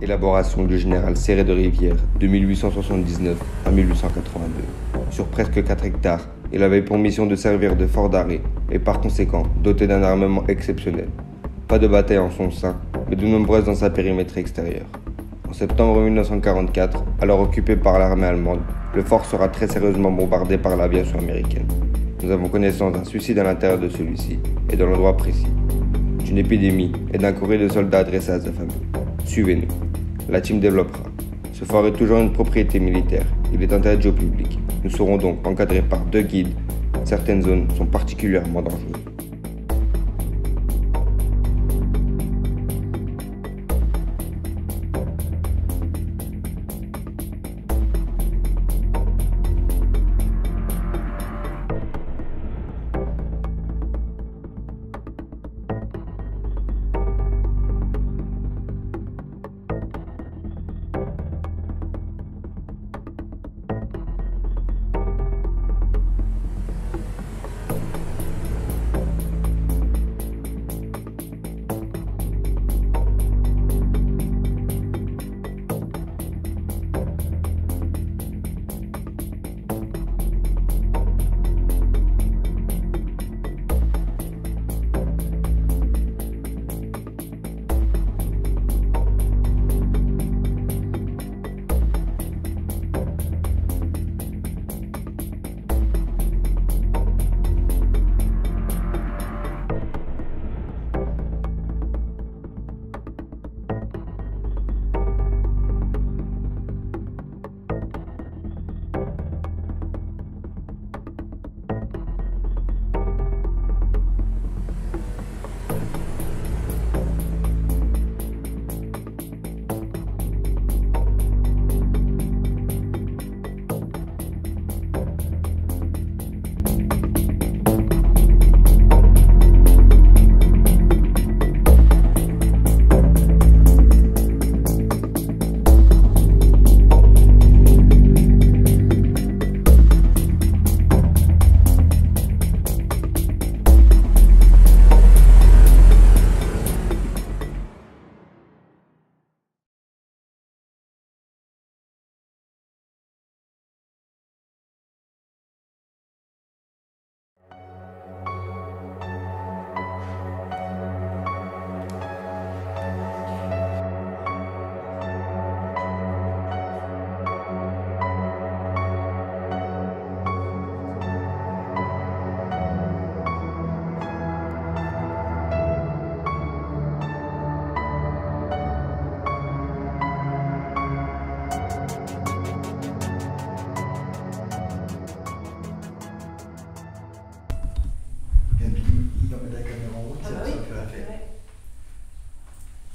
Élaboration du général Serré de Rivière de 1879 à 1882. Sur presque 4 hectares, il avait pour mission de servir de fort d'arrêt et par conséquent doté d'un armement exceptionnel. Pas de bataille en son sein, mais de nombreuses dans sa périmètre extérieur. En septembre 1944, alors occupé par l'armée allemande, le fort sera très sérieusement bombardé par l'aviation américaine. Nous avons connaissance d'un suicide à l'intérieur de celui-ci et dans l'endroit précis, d'une épidémie et d'un courrier de soldats adressé à sa famille. Suivez-nous. La team développera. Ce fort est toujours une propriété militaire. Il est interdit au public. Nous serons donc encadrés par 2 guides. Certaines zones sont particulièrement dangereuses.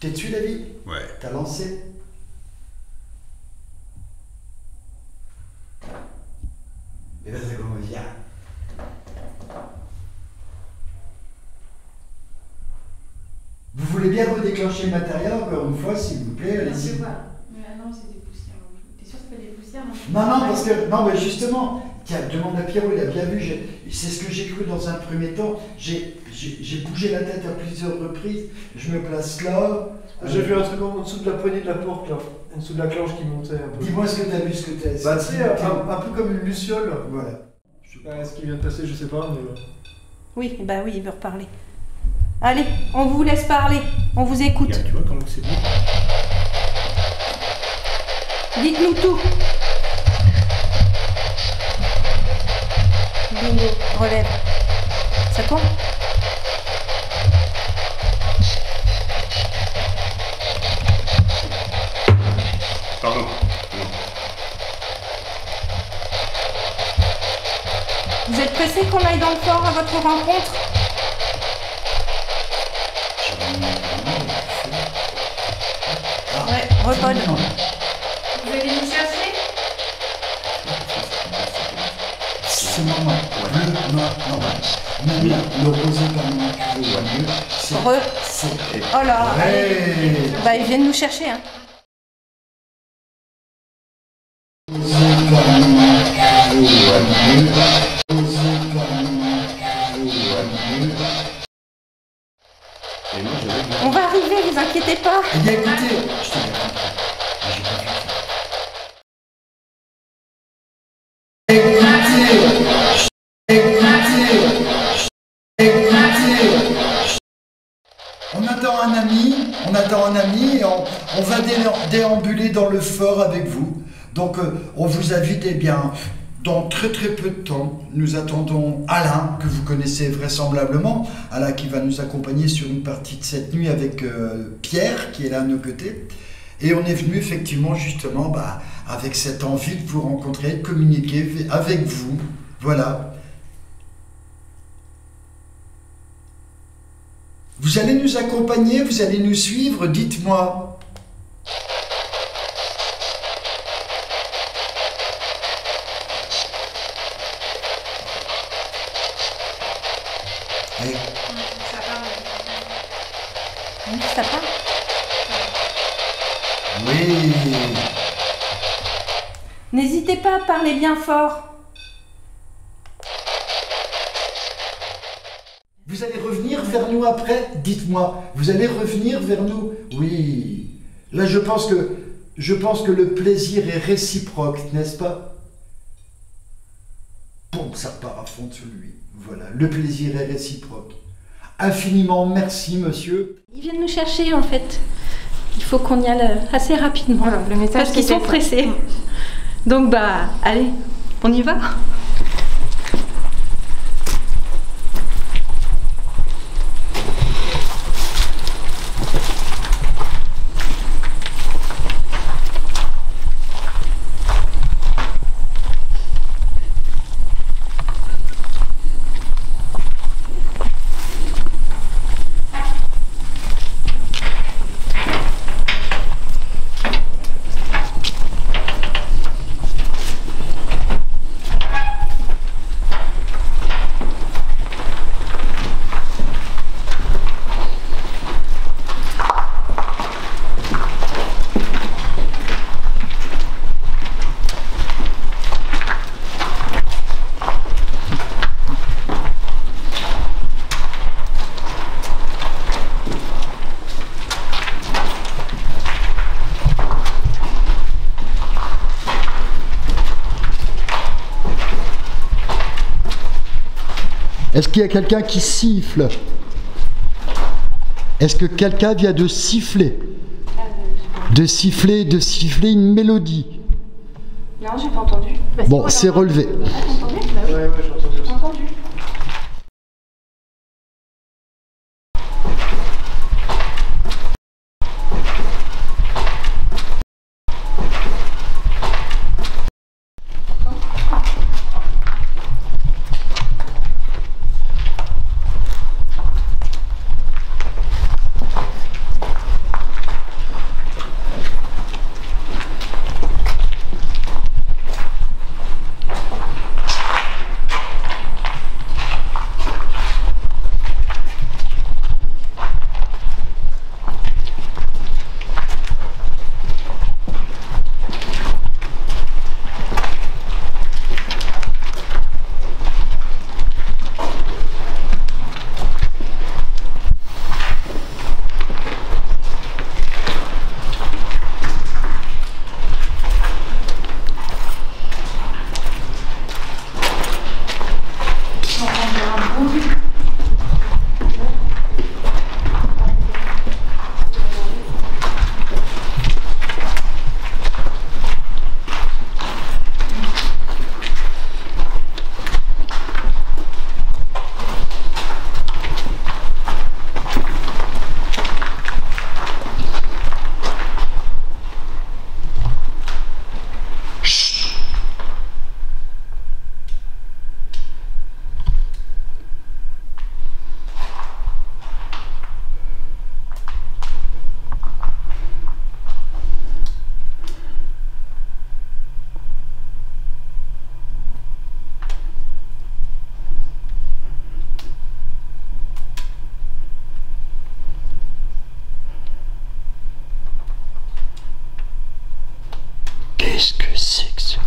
T'es dessus, David? Ouais. T'as lancé? Et ben, ça commence bien. Vous voulez bien redéclencher le matériel encore une fois, s'il vous plaît? Allez-y. Non, c'est des poussières. T'es sûr que c'est pas des poussières? Non, parce que. Non, mais justement, tiens, demande à Pierrot, il a bien vu, c'est ce que j'ai cru dans un premier temps. J'ai bougé la tête à plusieurs reprises, je me place là. J'ai vu un truc en dessous de la poignée de la porte, là, en dessous de la clanche qui montait un peu. Dis-moi ce que t'as vu, ce que t'as. Bah, tu sais, un peu comme une luciole. Voilà. Je sais pas ce qui vient de passer, je sais pas, mais. Oui, bah oui, il veut reparler. Allez, on vous laisse parler, on vous écoute. Regarde, tu vois comment c'est beau? Dites-nous tout. Bingo, relève. Ça tourne? Pardon. Vous êtes pressé qu'on aille dans le fort à votre rencontre? Ouais, repode. Vous allez nous chercher? C'est normal. Normal. Mais l'opposé comme un cul ou un mieux, c'est. Oh là. Ouais. Bah ils viennent nous chercher, hein. On va arriver, vous inquiétez pas. Eh bien écoutez, je te dis. on va déambuler dans le fort avec vous. Donc, on vous invite, eh bien, dans très très peu de temps, nous attendons Alain, que vous connaissez vraisemblablement. Alain qui va nous accompagner sur une partie de cette nuit avec Pierre, qui est là à nos côtés. Et on est venu effectivement, justement, avec cette envie de vous rencontrer, de communiquer avec vous. Voilà. Vous allez nous accompagner, vous allez nous suivre, dites-moi. Oui, ça part. Oui. N'hésitez pas à parler bien fort. Vous allez revenir vers nous après? Dites-moi, vous allez revenir vers nous? Oui. Là, je pense que le plaisir est réciproque, n'est-ce pas? Bon, ça repart à fond sur lui. Voilà, le plaisir est réciproque. Infiniment merci, monsieur. Ils viennent nous chercher, en fait. Il faut qu'on y aille assez rapidement. Voilà, le message parce qu'ils sont pressés. Donc, allez, on y va. Est-ce qu'il y a quelqu'un qui siffle? Est-ce que quelqu'un vient de siffler? De siffler une mélodie? Non, j'ai pas entendu. Bon, c'est relevé. Ah, t'as entendu? Oui. Ouais, j'ai entendu J'ai aussi. entendu. Qu'est-ce que c'est que ça?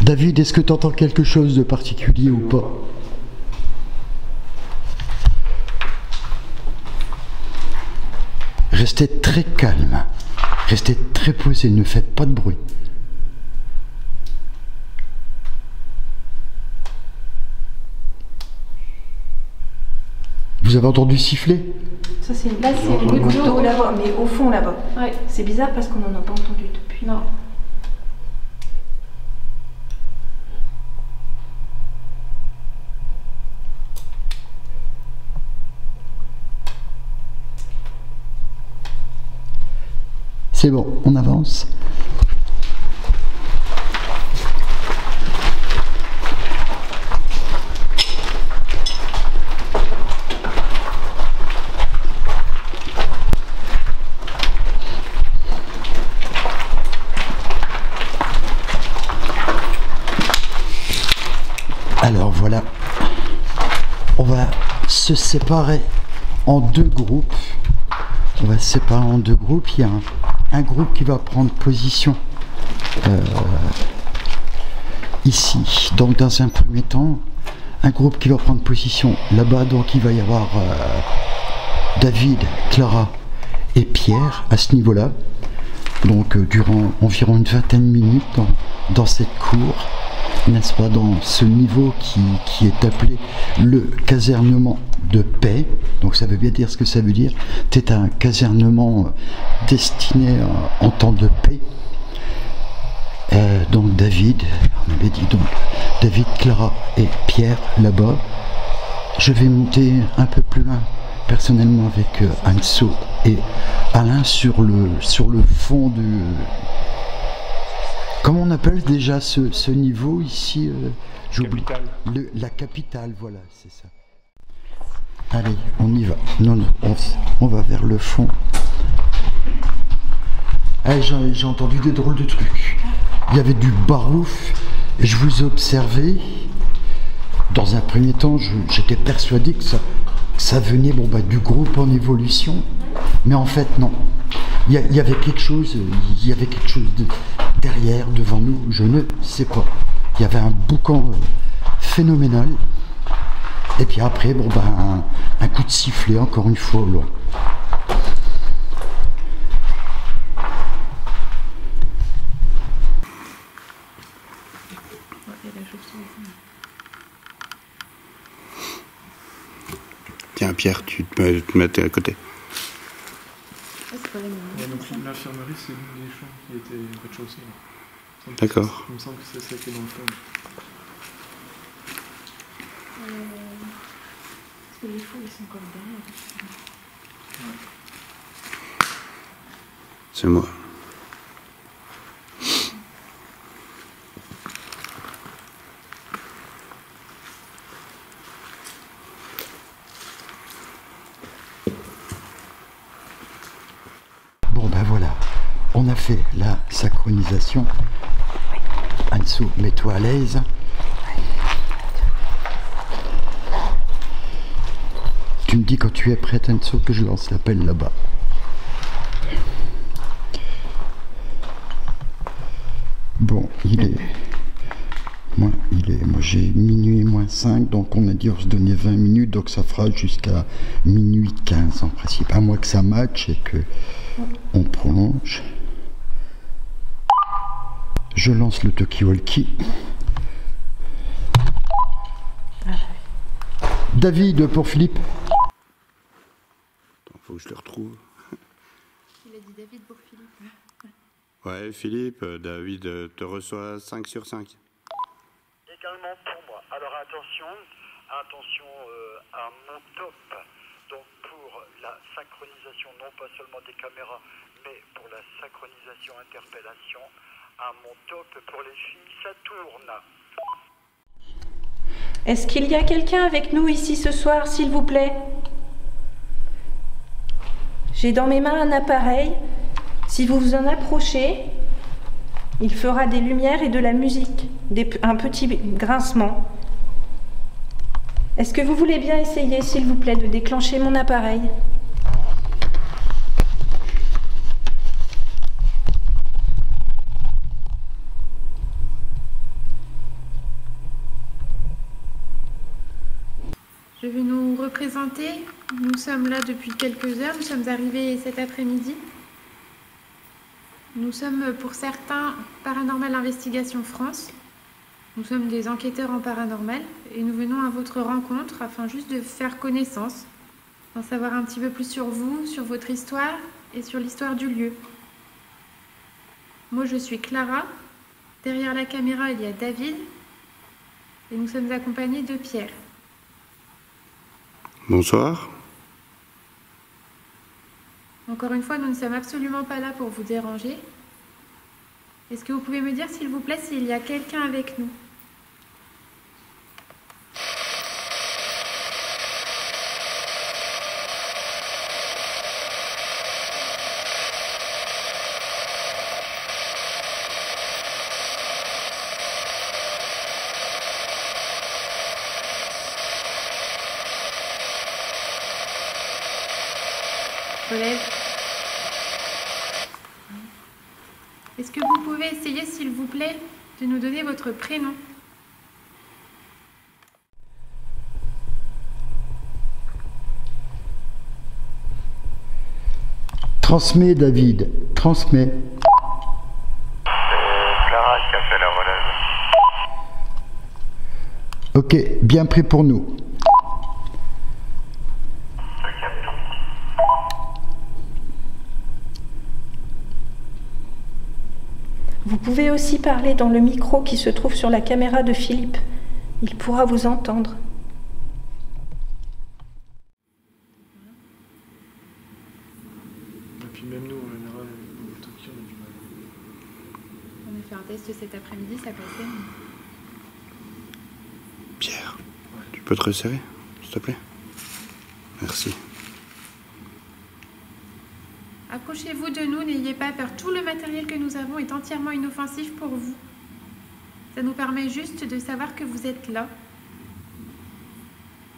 David, est-ce que tu entends quelque chose de particulier ou pas? Restez très calme, restez très posé, ne faites pas de bruit. Vous avez entendu siffler? Ça, c'est Là, c'est une le goutte goutte d'eau d'eau. là-bas, mais au fond là-bas. Ouais. C'est bizarre parce qu'on n'en a pas entendu depuis. Non. C'est bon, on avance. Alors voilà, on va se séparer en deux groupes. On va se séparer en deux groupes. Il y a un groupe qui va prendre position ici. Donc dans un premier temps, un groupe qui va prendre position là-bas. Donc il va y avoir David, Clara et Pierre à ce niveau-là. Donc durant environ une vingtaine de minutes dans cette cour, n'est-ce pas, dans ce niveau qui est appelé le casernement de paix. Donc ça veut bien dire ce que ça veut dire. C'est un casernement destiné en temps de paix. Donc David, on avait dit donc David, Clara et Pierre là-bas. Je vais monter un peu plus loin personnellement avec Anso et Alain sur le fond du... Comment on appelle déjà ce niveau ici j'oublie. La capitale, voilà, c'est ça. Allez, on y va. Non, on va vers le fond. Hey, j'ai entendu des drôles de trucs. Il y avait du barouf et je vous ai observé. Dans un premier temps, j'étais persuadé que ça venait du groupe en évolution. Mais en fait, non. Il y avait quelque chose derrière, devant nous, je ne sais pas. Il y avait un boucan phénoménal. Et puis après, un coup de sifflet, encore une fois, au loin. Tiens, Pierre, tu peux te mettre à côté. Ouais, donc l'infirmerie, c'est l'une des chambres qui était au rez-de-chaussée. D'accord. Il me semble que c'est celle qui est dans le fond. Parce que les fous, ils sont comme derrière. C'est moi. Bon ben voilà, on a fait la synchronisation. Anso, mets-toi à l'aise. Tu me dis quand tu es prête, Anso, que je lance l'appel là-bas. Bon, moi j'ai minuit moins 5, donc on a dit on se donnait 20 minutes, donc ça fera jusqu'à minuit 15 en principe. À moins que ça matche et que on prolonge. Je lance le talkie-walkie. David pour Philippe. Attends, faut que je le retrouve. Il a dit David pour Philippe. Ouais, Philippe, David te reçoit 5 sur 5. Également pour moi. Alors attention à mon top. Donc pour la synchronisation, non pas seulement des caméras, mais pour la synchronisation interpellation, à mon top pour les filles, ça tourne. Est-ce qu'il y a quelqu'un avec nous ici ce soir, s'il vous plaît? J'ai dans mes mains un appareil. Si vous vous en approchez, il fera des lumières et de la musique, un petit grincement. Est-ce que vous voulez bien essayer, s'il vous plaît, de déclencher mon appareil? Je vais nous représenter. Nous sommes là depuis quelques heures. Nous sommes arrivés cet après-midi. Nous sommes pour certains Paranormal Investigation France. Nous sommes des enquêteurs en paranormal et nous venons à votre rencontre afin juste de faire connaissance. en savoir un petit peu plus sur vous, sur votre histoire et sur l'histoire du lieu. Moi, je suis Clara. Derrière la caméra, il y a David. Et nous sommes accompagnés de Pierre. Bonsoir. Encore une fois, nous ne sommes absolument pas là pour vous déranger. Est-ce que vous pouvez me dire, s'il vous plaît, s'il y a quelqu'un avec nous ? Relève. Est-ce que vous pouvez essayer, s'il vous plaît, de nous donner votre prénom ? Transmets, David, transmets. Clara qui a fait la relève. Ok, bien prêt pour nous. Vous pouvez aussi parler dans le micro qui se trouve sur la caméra de Philippe. Il pourra vous entendre. Et puis même nous, en général, au Tokyo, on a du mal. On a fait un test cet après-midi, ça passait. Pierre, tu peux te resserrer, s'il te plaît? Merci. Approchez-vous de nous, n'ayez pas peur. Tout le matériel que nous avons est entièrement inoffensif pour vous. Ça nous permet juste de savoir que vous êtes là.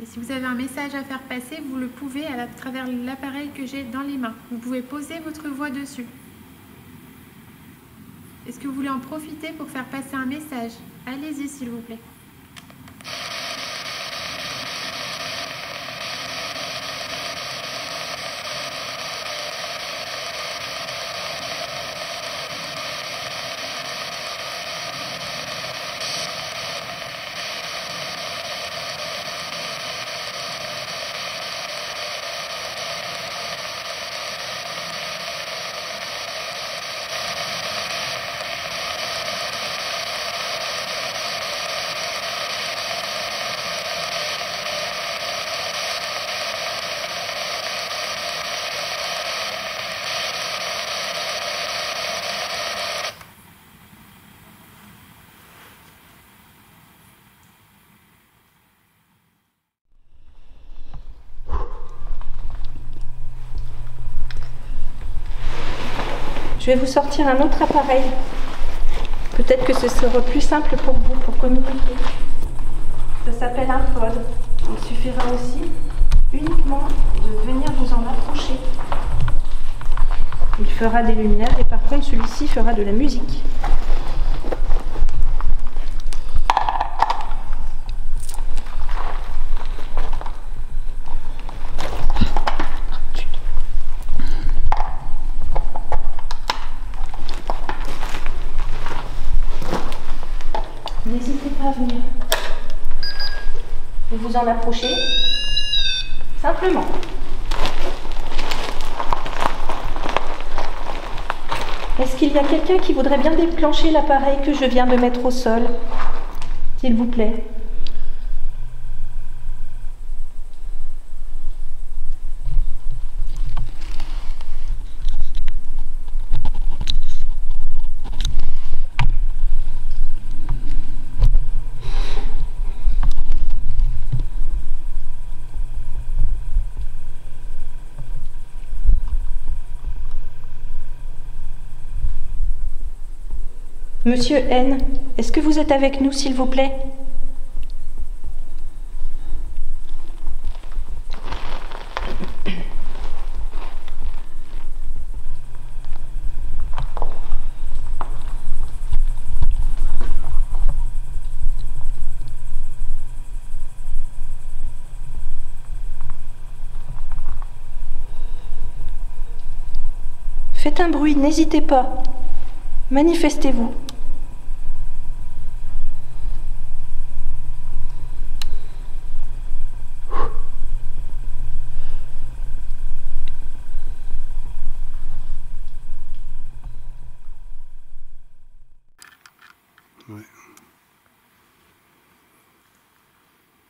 Et si vous avez un message à faire passer, vous le pouvez à travers l'appareil que j'ai dans les mains. Vous pouvez poser votre voix dessus. Est-ce que vous voulez en profiter pour faire passer un message? Allez-y, s'il vous plaît. Je vais vous sortir un autre appareil. Peut-être que ce sera plus simple pour vous, pour communiquer. Ça s'appelle un pod. Il suffira aussi uniquement de venir vous en approcher. Il fera des lumières et par contre celui-ci fera de la musique. N'hésitez pas à venir. Vous vous en approchez simplement. Est-ce qu'il y a quelqu'un qui voudrait bien déclencher l'appareil que je viens de mettre au sol, s'il vous plaît? Monsieur N, est-ce que vous êtes avec nous, s'il vous plaît? Faites un bruit, n'hésitez pas. Manifestez-vous. Ouais.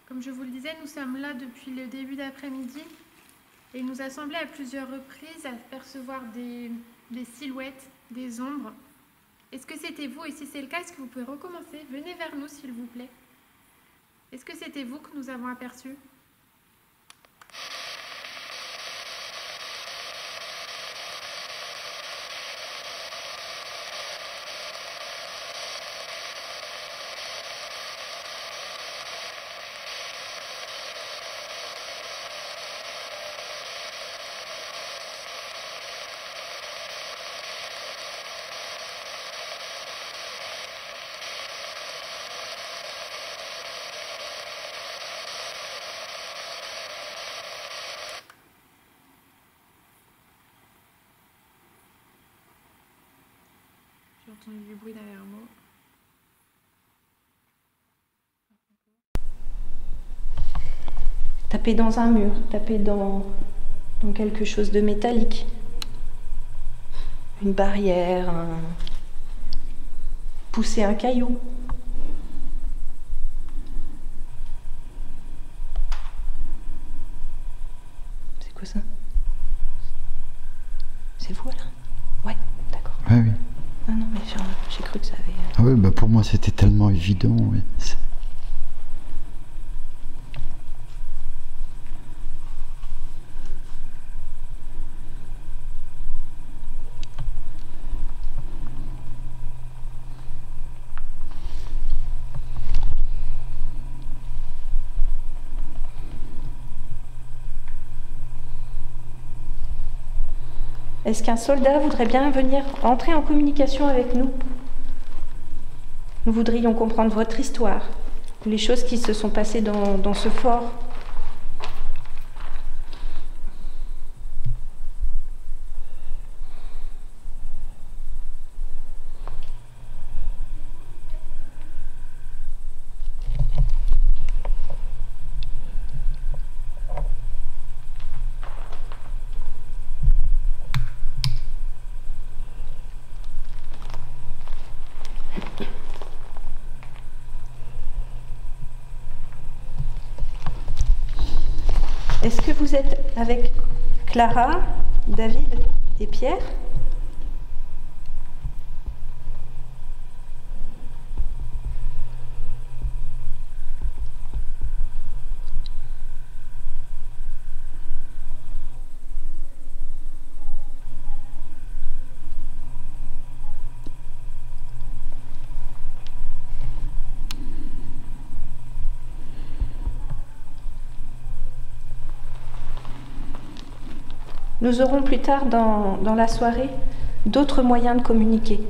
Comme je vous le disais, nous sommes là depuis le début d'après-midi et il nous a semblé à plusieurs reprises apercevoir des silhouettes, des ombres. Est-ce que c'était vous? Et si c'est le cas, est-ce que vous pouvez recommencer? Venez vers nous, s'il vous plaît. Est-ce que c'était vous que nous avons aperçu? J'ai entendu du bruit derrière moi. Tapez dans un mur, tapez dans quelque chose de métallique. Une barrière, poussez un caillou. C'est quoi ça? C'est vous là? Ouais, d'accord. Ouais, oui. Ah non, mais j'ai cru que ça avait... Ah oui, bah pour moi c'était tellement évident, oui. Est-ce qu'un soldat voudrait bien venir entrer en communication avec nous? Nous voudrions comprendre votre histoire, les choses qui se sont passées dans ce fort. Est-ce que vous êtes avec Clara, David et Pierre? Nous aurons plus tard dans la soirée d'autres moyens de communiquer.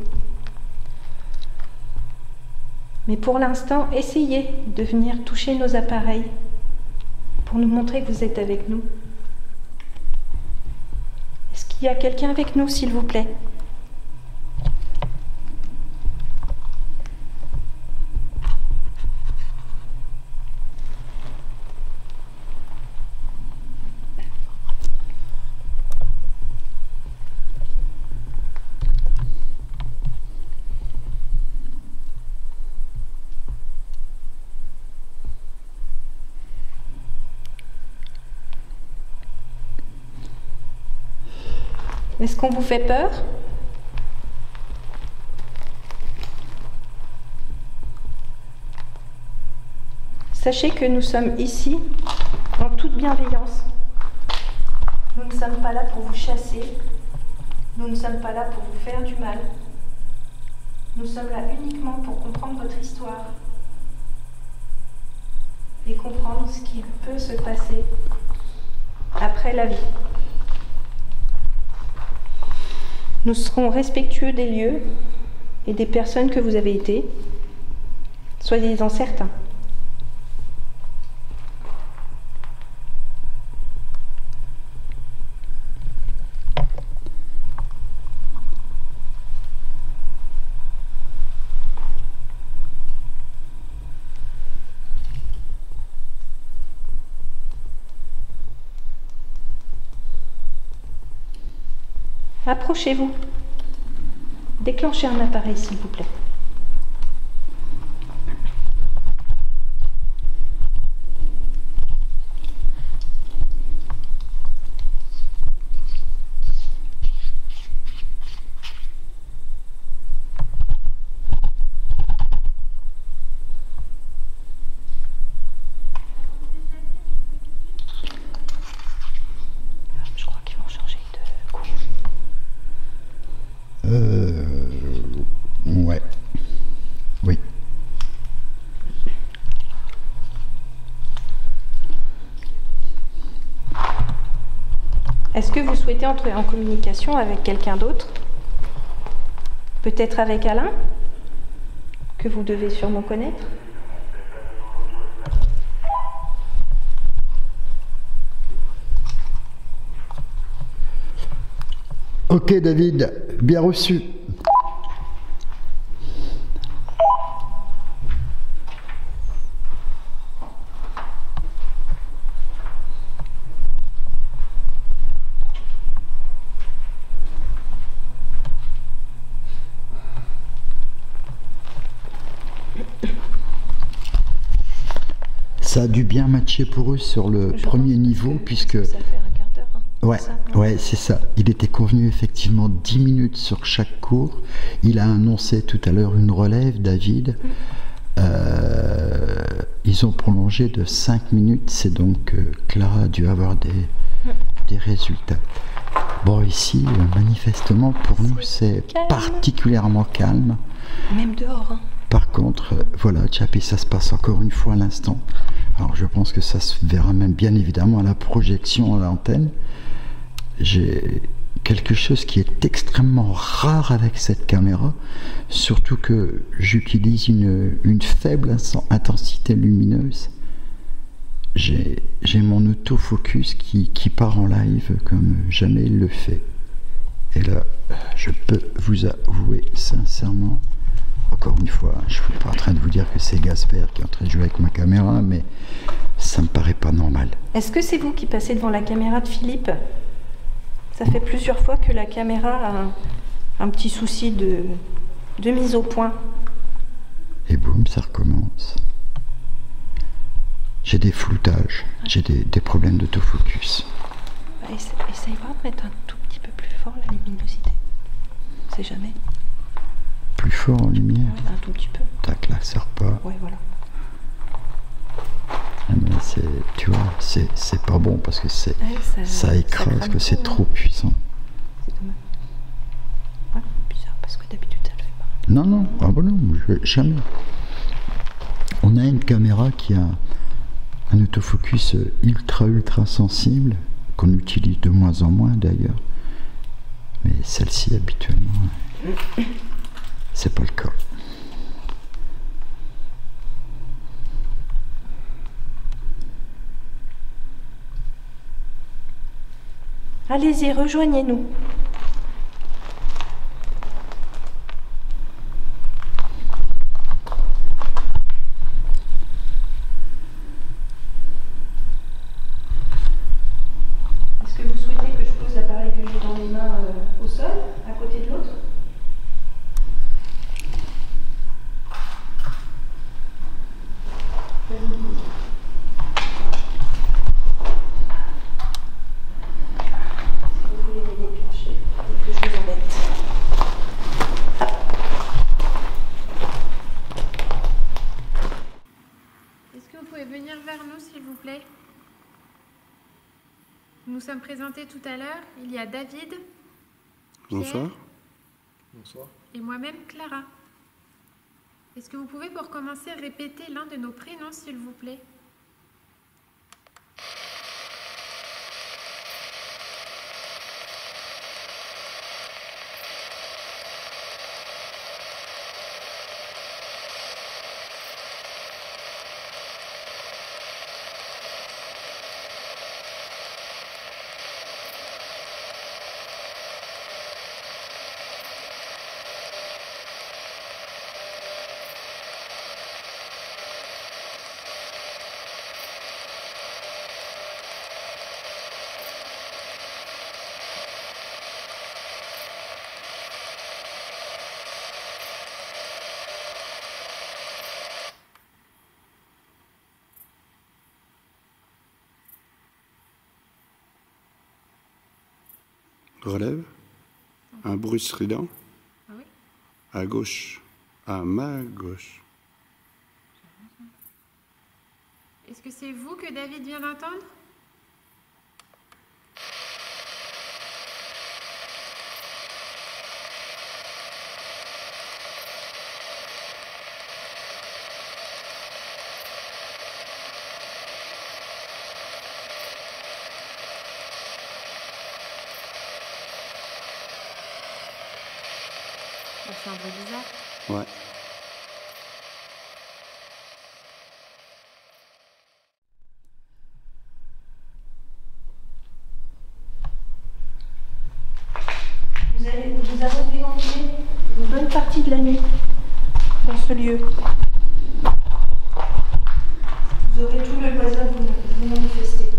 Mais pour l'instant, essayez de venir toucher nos appareils pour nous montrer que vous êtes avec nous. Est-ce qu'il y a quelqu'un avec nous, s'il vous plaît? Est-ce qu'on vous fait peur? Sachez que nous sommes ici en toute bienveillance. Nous ne sommes pas là pour vous chasser. Nous ne sommes pas là pour vous faire du mal. Nous sommes là uniquement pour comprendre votre histoire et comprendre ce qui peut se passer après la vie. Nous serons respectueux des lieux et des personnes que vous avez été. Soyez-en certains. Approchez-vous. Déclenchez un appareil, s'il vous plaît. Est-ce que vous souhaitez entrer en communication avec quelqu'un d'autre? Peut-être avec Alain, que vous devez sûrement connaître? Ok David, bien reçu. Ça a dû bien matcher pour eux sur le premier niveau, puisque... Ça fait un quart d'heure. Hein, Ouais, ouais, c'est ça. Il était convenu effectivement 10 minutes sur chaque cours. Il a annoncé tout à l'heure une relève, David. Ils ont prolongé de 5 minutes. C'est donc Clara a dû avoir des résultats. Bon, ici, manifestement, pour nous, c'est particulièrement calme. Même dehors. Hein. Par contre, voilà, Chappie, ça se passe encore une fois à l'instant. Alors, je pense que ça se verra même bien évidemment à la projection à l'antenne. J'ai quelque chose qui est extrêmement rare avec cette caméra, surtout que j'utilise une faible intensité lumineuse. J'ai mon autofocus qui part en live comme jamais il le fait. Et là, je peux vous avouer sincèrement, encore une fois, je ne suis pas en train de vous dire que c'est Gasper qui est en train de jouer avec ma caméra, mais ça me paraît pas normal. Est-ce que c'est vous qui passez devant la caméra de Philippe? Ça fait plusieurs fois que la caméra a un petit souci de mise au point. Et boum, ça recommence. J'ai des floutages, j'ai des problèmes d'autofocus. Bah, essaye voir de mettre un tout petit peu plus fort la luminosité. On sait jamais. Plus fort en lumière? Ouais, un tout petit peu. Tac, là, ça repart. Ouais, voilà. Mais tu vois, c'est pas bon parce que ça écrase, que c'est trop puissant. C'est dommage. Ouais, bizarre parce que d'habitude ça le fait pas. Non, non, ah bon non, jamais. On a une caméra qui a un autofocus ultra sensible, qu'on utilise de moins en moins d'ailleurs. Mais celle-ci habituellement, c'est pas le cas. Allez-y, rejoignez-nous. Est-ce que vous souhaitez que je pose l'appareil que j'ai dans les mains au sol, à côté de l'autre? Est-ce que vous pouvez venir vers nous, s'il vous plaît? Nous nous sommes présentés tout à l'heure. Il y a David, Bonsoir. Bonsoir. et moi-même, Clara. Est-ce que vous pouvez, pour commencer, répéter l'un de nos prénoms, s'il vous plaît? Relève. Un bruit strident. Ah oui? À gauche. À ma gauche. Est-ce que c'est vous que David vient d'entendre? fait un bruit bizarre. Ouais. Nous avons déambulé une bonne partie de la nuit dans ce lieu. Vous aurez tout le loisir de vous manifester.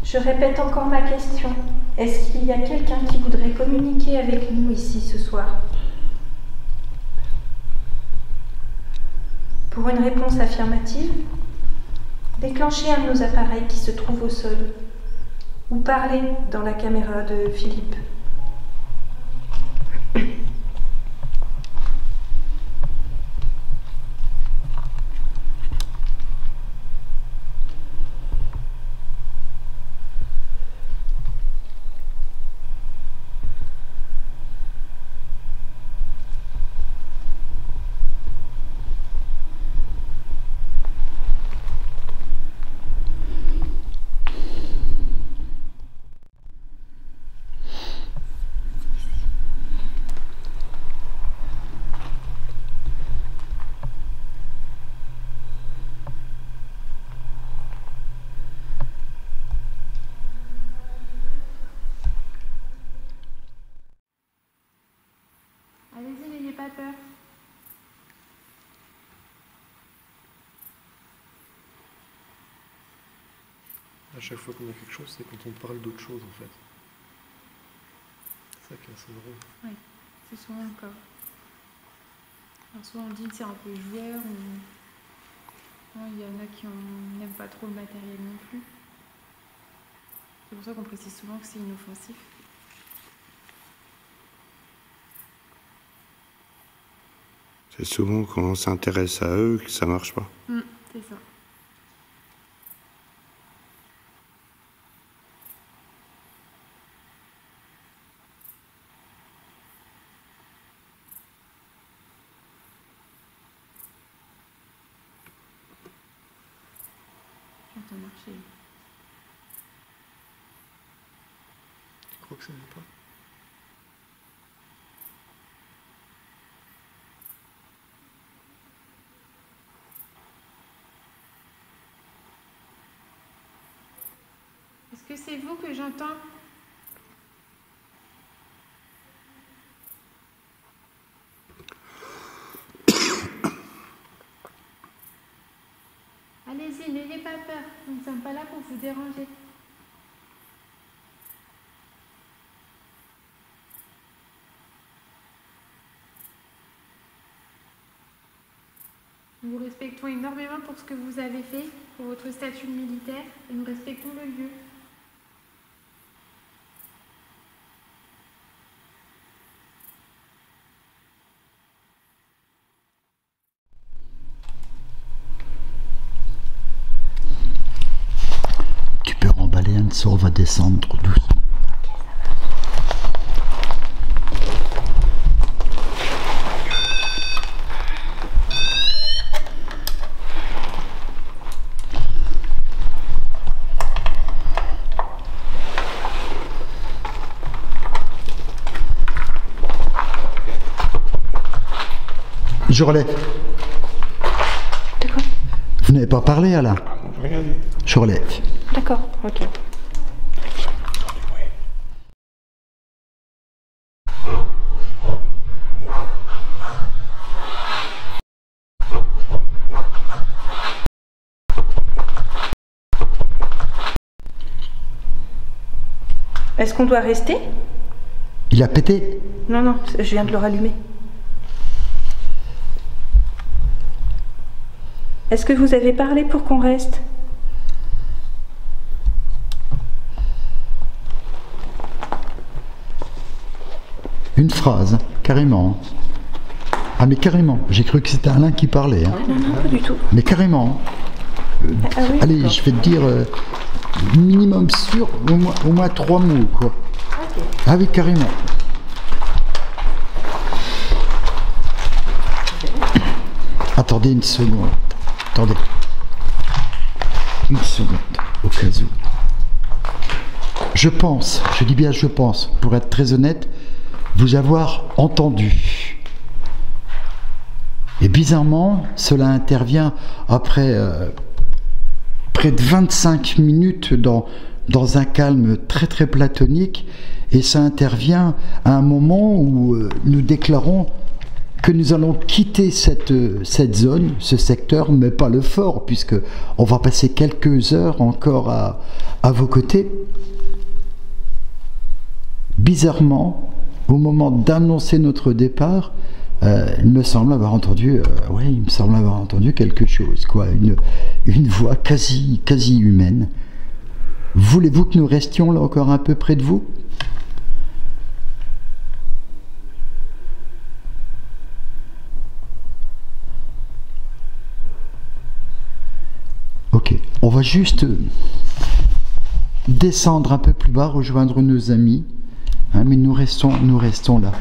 Je répète encore ma question. Est-ce qu'il y a quelqu'un qui voudrait communiquer avec nous ici ce soir? Pour une réponse affirmative, déclenchez un de nos appareils qui se trouve au sol ou parlez dans la caméra de Philippe. Allez-y, n'ayez pas peur. À chaque fois qu'on a quelque chose, c'est quand on parle d'autre chose en fait. C'est ça qui est assez drôle. Oui, c'est souvent le cas. Alors souvent on dit que c'est un peu joueur, ou il y en a qui n'aiment pas trop le matériel non plus. C'est pour ça qu'on précise souvent que c'est inoffensif. C'est souvent quand on s'intéresse à eux que ça marche pas. C'est ça. J'entends marcher. Tu crois que ça n'est pas? Est-ce que c'est vous que j'entends? Allez-y, n'ayez pas peur. Nous ne sommes pas là pour vous déranger. Nous vous respectons énormément pour ce que vous avez fait, pour votre statut de militaire, et nous respectons le lieu. Tu peux remballer, Anso, on va descendre doucement. Je relève. De quoi? Vous n'avez pas parlé, Alain? Rien dit. Je relève. D'accord, ok. Est-ce qu'on doit rester? Il a pété? Non, non, je viens de le rallumer. Est-ce que vous avez parlé pour qu'on reste? Une phrase, carrément. Ah mais carrément, j'ai cru que c'était Alain qui parlait. Hein. Non, non, pas du tout. Mais carrément. Ah oui, allez, je vais te dire minimum sûr, au moins 3 mots, quoi. Okay. Ah oui, carrément. Attendez une seconde. Attendez. Une seconde, au cas où. Je pense, je dis bien je pense, pour être très honnête, vous avoir entendu. Et bizarrement, cela intervient après près de 25 minutes dans un calme très très platonique, et ça intervient à un moment où nous déclarons que nous allons quitter cette zone, ce secteur, mais pas le fort, puisque on va passer quelques heures encore à vos côtés. Bizarrement, au moment d'annoncer notre départ, il me semble avoir entendu, quelque chose, quoi, une voix quasi humaine. Voulez-vous que nous restions là encore un peu près de vous? Ok, on va juste descendre un peu plus bas, rejoindre nos amis, hein, mais nous restons là.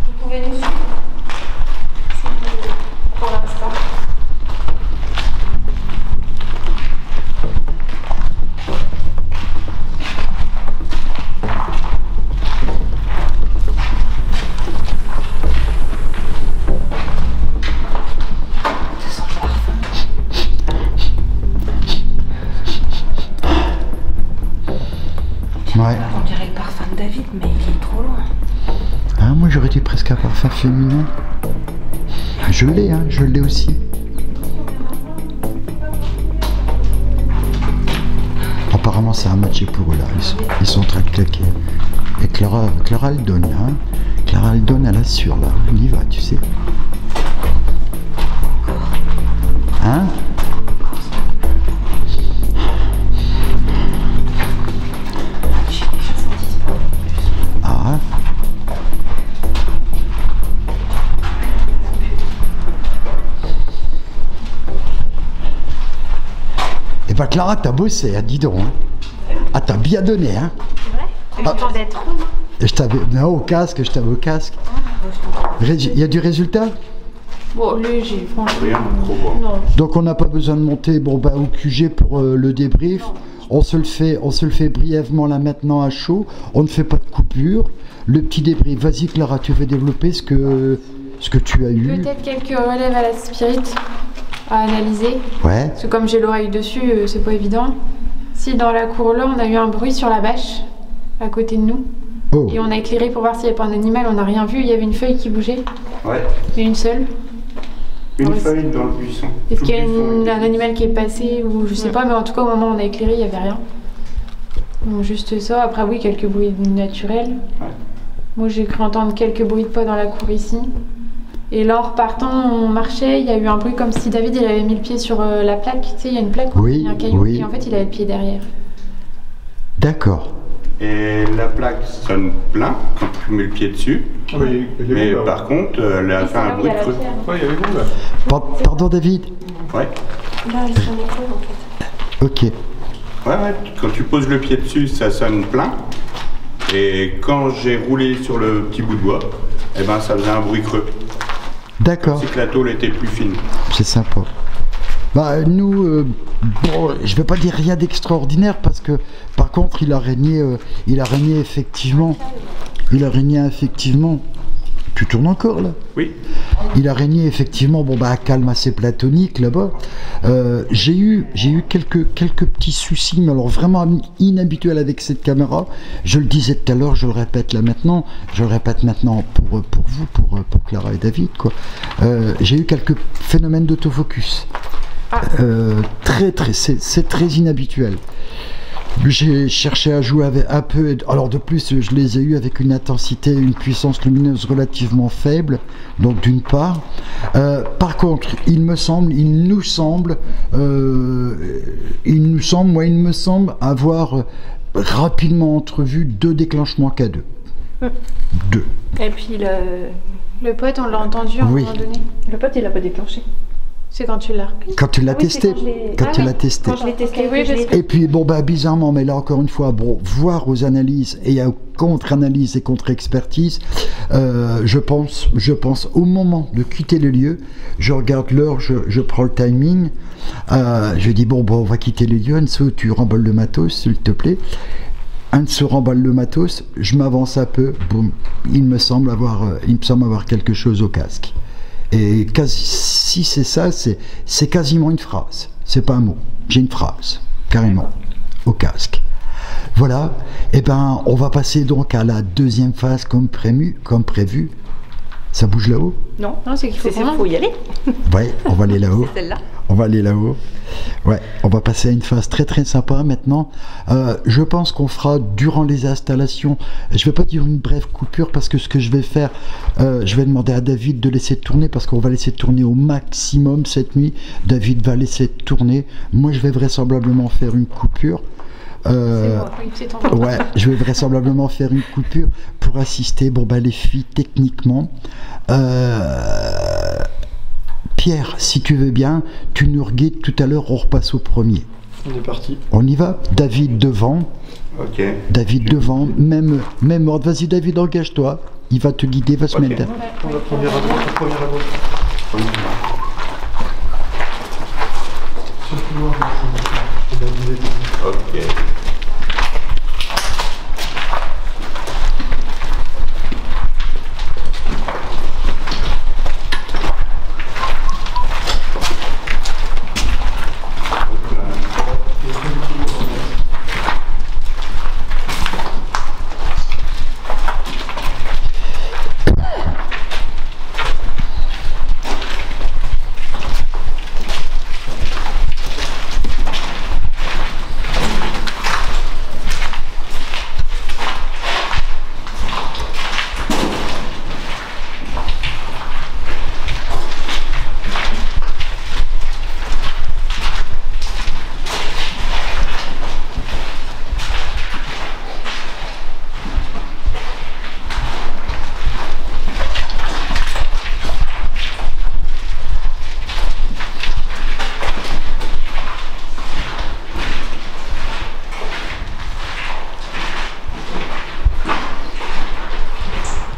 Vous pouvez nous suivre pour l'instant. Ouais. On dirait le parfum de David, mais il est trop loin. Ah, moi j'aurais dit presque un parfum féminin. Je l'ai, hein, je l'ai aussi. Apparemment ça a matché pour eux là, ils sont très claqués. Et Clara elle donne, hein. Clara elle donne, elle assure là, elle y va, tu sais. Hein? Ah. Eh ben Clara, t'as bossé, hein, dis donc. Hein. Ah, t'as bien donné, hein. C'est vrai? Je d'être rond. Je t'avais... Non, au casque, je t'avais au casque. Il y a du résultat? Bon, léger, franchement. Rien de trop bon. Non. Donc on n'a pas besoin de monter au QG pour le débrief. Non. On se le fait brièvement là maintenant à chaud. On ne fait pas de coupure. Le petit débrief. Vas-y Clara, tu veux développer ce que tu as eu? Peut-être quelques relèves à la spirit à analyser. Ouais. Parce que comme j'ai l'oreille dessus, c'est pas évident. Si dans la cour là, on a eu un bruit sur la bâche, à côté de nous. Oh. Et on a éclairé pour voir s'il n'y avait pas un animal, on n'a rien vu. Il y avait une feuille qui bougeait. Ouais. Mais une seule. Une feuille dans le buisson. Est-ce qu'il y a un animal qui est passé ou je sais pas, mais en tout cas au moment où on a éclairé, il n'y avait rien. Donc juste ça. Après oui, quelques bruits naturels. Ouais. Moi j'ai cru entendre quelques bruits de pas dans la cour ici. Et là en repartant, on marchait, il y a eu un bruit comme si David il avait mis le pied sur la plaque. Tu sais, il y a une plaque, oui, il y a un caillou, oui. et en fait il avait le pied derrière. D'accord. Et la plaque sonne plein quand tu mets le pied dessus. Oui, Mais par contre, elle a fait un bruit de creux. Ouais, il y avait bon là. Pardon David. Ouais. Là, ils sont creux en fait. Ok. Ouais, quand tu poses le pied dessus, ça sonne plein. Et quand j'ai roulé sur le petit bout de bois, eh ben ça faisait un bruit creux. D'accord. C'est que la tôle était plus fine. C'est sympa. Bah nous, bon, je vais pas dire rien d'extraordinaire parce que par contre il a régné effectivement. Tu tournes encore là? Oui. Il a régné effectivement, bon bah un calme assez platonique là-bas. J'ai eu quelques petits soucis, mais alors vraiment inhabituels avec cette caméra. Je le disais tout à l'heure, je le répète là maintenant, je le répète maintenant pour vous, pour Clara et David quoi. J'ai eu quelques phénomènes d'autofocus. C'est très inhabituel. J'ai cherché à jouer avec un peu, alors de plus je les ai eus avec une intensité, une puissance lumineuse relativement faible, donc d'une part. Par contre, il me semble avoir rapidement entrevu 2 déclenchements K2. 2. Et puis le pote, on l'a entendu à un moment donné. Le pote, il l'a pas déclenché. C'est quand tu l'as repris. Quand tu l'as testé. Quand tu l'as testé. Quand je l'ai testé, oui, Et puis, bon, bah, bizarrement, mais là, encore une fois, bon, voir aux analyses et à contre-analyse et contre-expertise, je pense, au moment de quitter le lieu, je regarde l'heure, je prends le timing, je dis, bon, on va quitter le lieu, Anso, tu remballes le matos, s'il te plaît. Anso remballe le matos, je m'avance un peu, boum, il me semble avoir quelque chose au casque. Et si c'est ça, c'est quasiment une phrase. C'est pas un mot. J'ai une phrase, carrément, au casque. Voilà. Et ben, on va passer donc à la deuxième phase comme prévu. Ça bouge là-haut? Non, c'est qu'il faut y aller. Ouais, on va aller là-haut. C'est celle-là. On va aller là-haut. Ouais, on va passer à une phase très très sympa maintenant. Je pense qu'on fera durant les installations, je vais pas dire une brève coupure parce que ce que je vais faire, je vais demander à David de laisser tourner parce qu'on va laisser tourner au maximum cette nuit. David va laisser tourner. Moi je vais vraisemblablement faire une coupure. Ouais, je vais vraisemblablement faire une coupure pour assister les filles techniquement. Pierre, si tu veux bien, tu nous reguides tout à l'heure, on repasse au premier. On est parti. On y va. David devant. Ok. David devant, même ordre. Vas-y David, engage-toi. Il va te guider, va se mettre derrière. La première à droite, Sur le couloir, ok.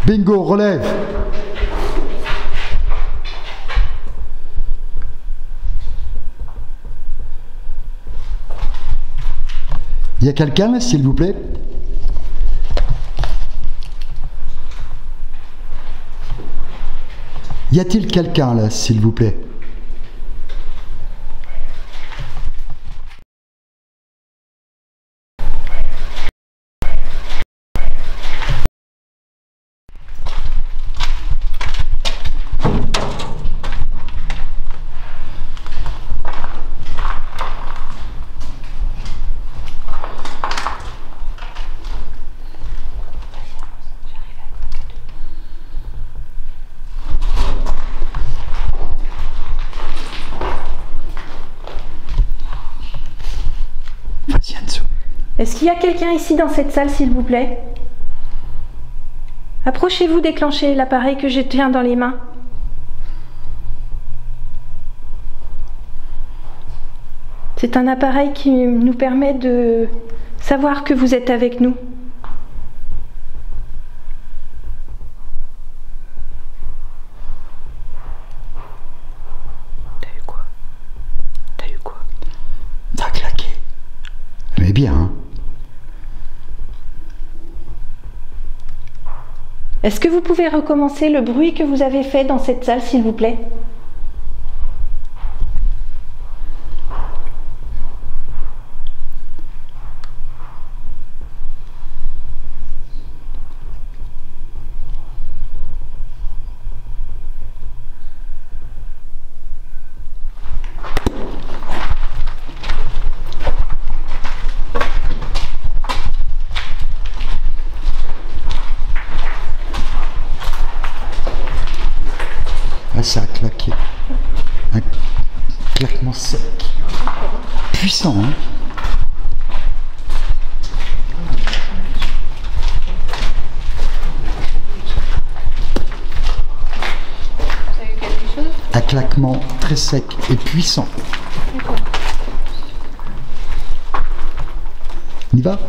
Bingo, relève. Il y a quelqu'un là, s'il vous plaît? Y a-t-il quelqu'un là, s'il vous plaît? Est-ce qu'il y a quelqu'un ici dans cette salle, s'il vous plaît? Approchez-vous, déclenchez l'appareil que je tiens dans les mains. C'est un appareil qui nous permet de savoir que vous êtes avec nous. T'as eu quoi? T'as eu quoi? T'as claqué. Mais bien, hein? Est-ce que vous pouvez recommencer le bruit que vous avez fait dans cette salle, s'il vous plaît? ça a claqué. Un claquement sec. Puissant, hein. Un claquement très sec et puissant. On y va?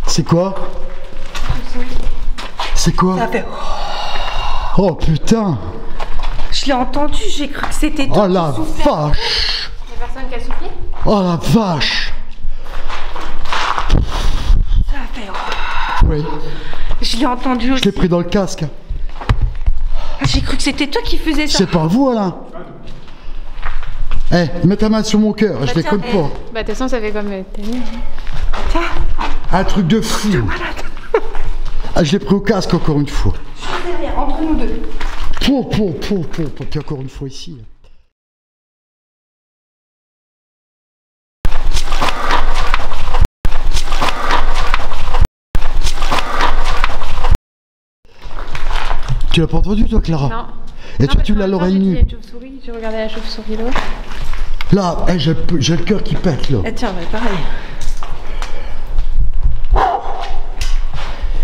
C'est quoi? C'est quoi? Ça fait... Oh putain! Je l'ai entendu, j'ai cru que c'était toi. Oh la vache! Il y a personne qui a soufflé? Oh la vache! Ça a fait... Oui. Je l'ai entendu aussi. Je l'ai pris dans le casque. J'ai cru que c'était toi qui faisais ça. C'est pas vous, Alain? Eh, mets ta main sur mon cœur, je déconne pas. Bah de toute façon ça fait comme... Tiens. Un truc de fou. Ah, je l'ai pris au casque encore une fois. Je suis derrière, entre nous deux. Puis encore une fois ici. Tu l'as pas entendu toi, Clara? Non. Et toi tu l'as l'oreille nue. Je regardais la chauve-souris là. Là, hey, j'ai le cœur qui pète là. Eh tiens, bah, pareil.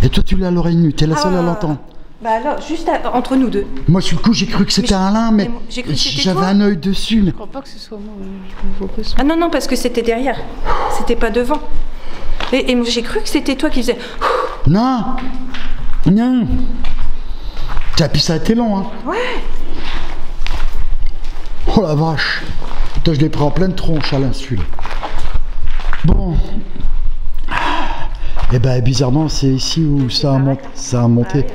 Et toi tu l'as l'oreille nue, t'es la seule à l'entendre. Bah alors, juste entre nous deux. Moi sur le coup j'ai cru que c'était Alain, mais j'avais un œil dessus. Je crois pas que ce soit moi. Ah non, non, parce que c'était derrière. C'était pas devant. Et moi j'ai cru que c'était toi qui faisais... Non. Non. Tiens, puis ça a été long, hein. Ouais. Oh la vache. Toi, je l'ai pris en pleine tronche, Alain, celui-là. Bon. Et ben, bizarrement, c'est ici où ça a monté.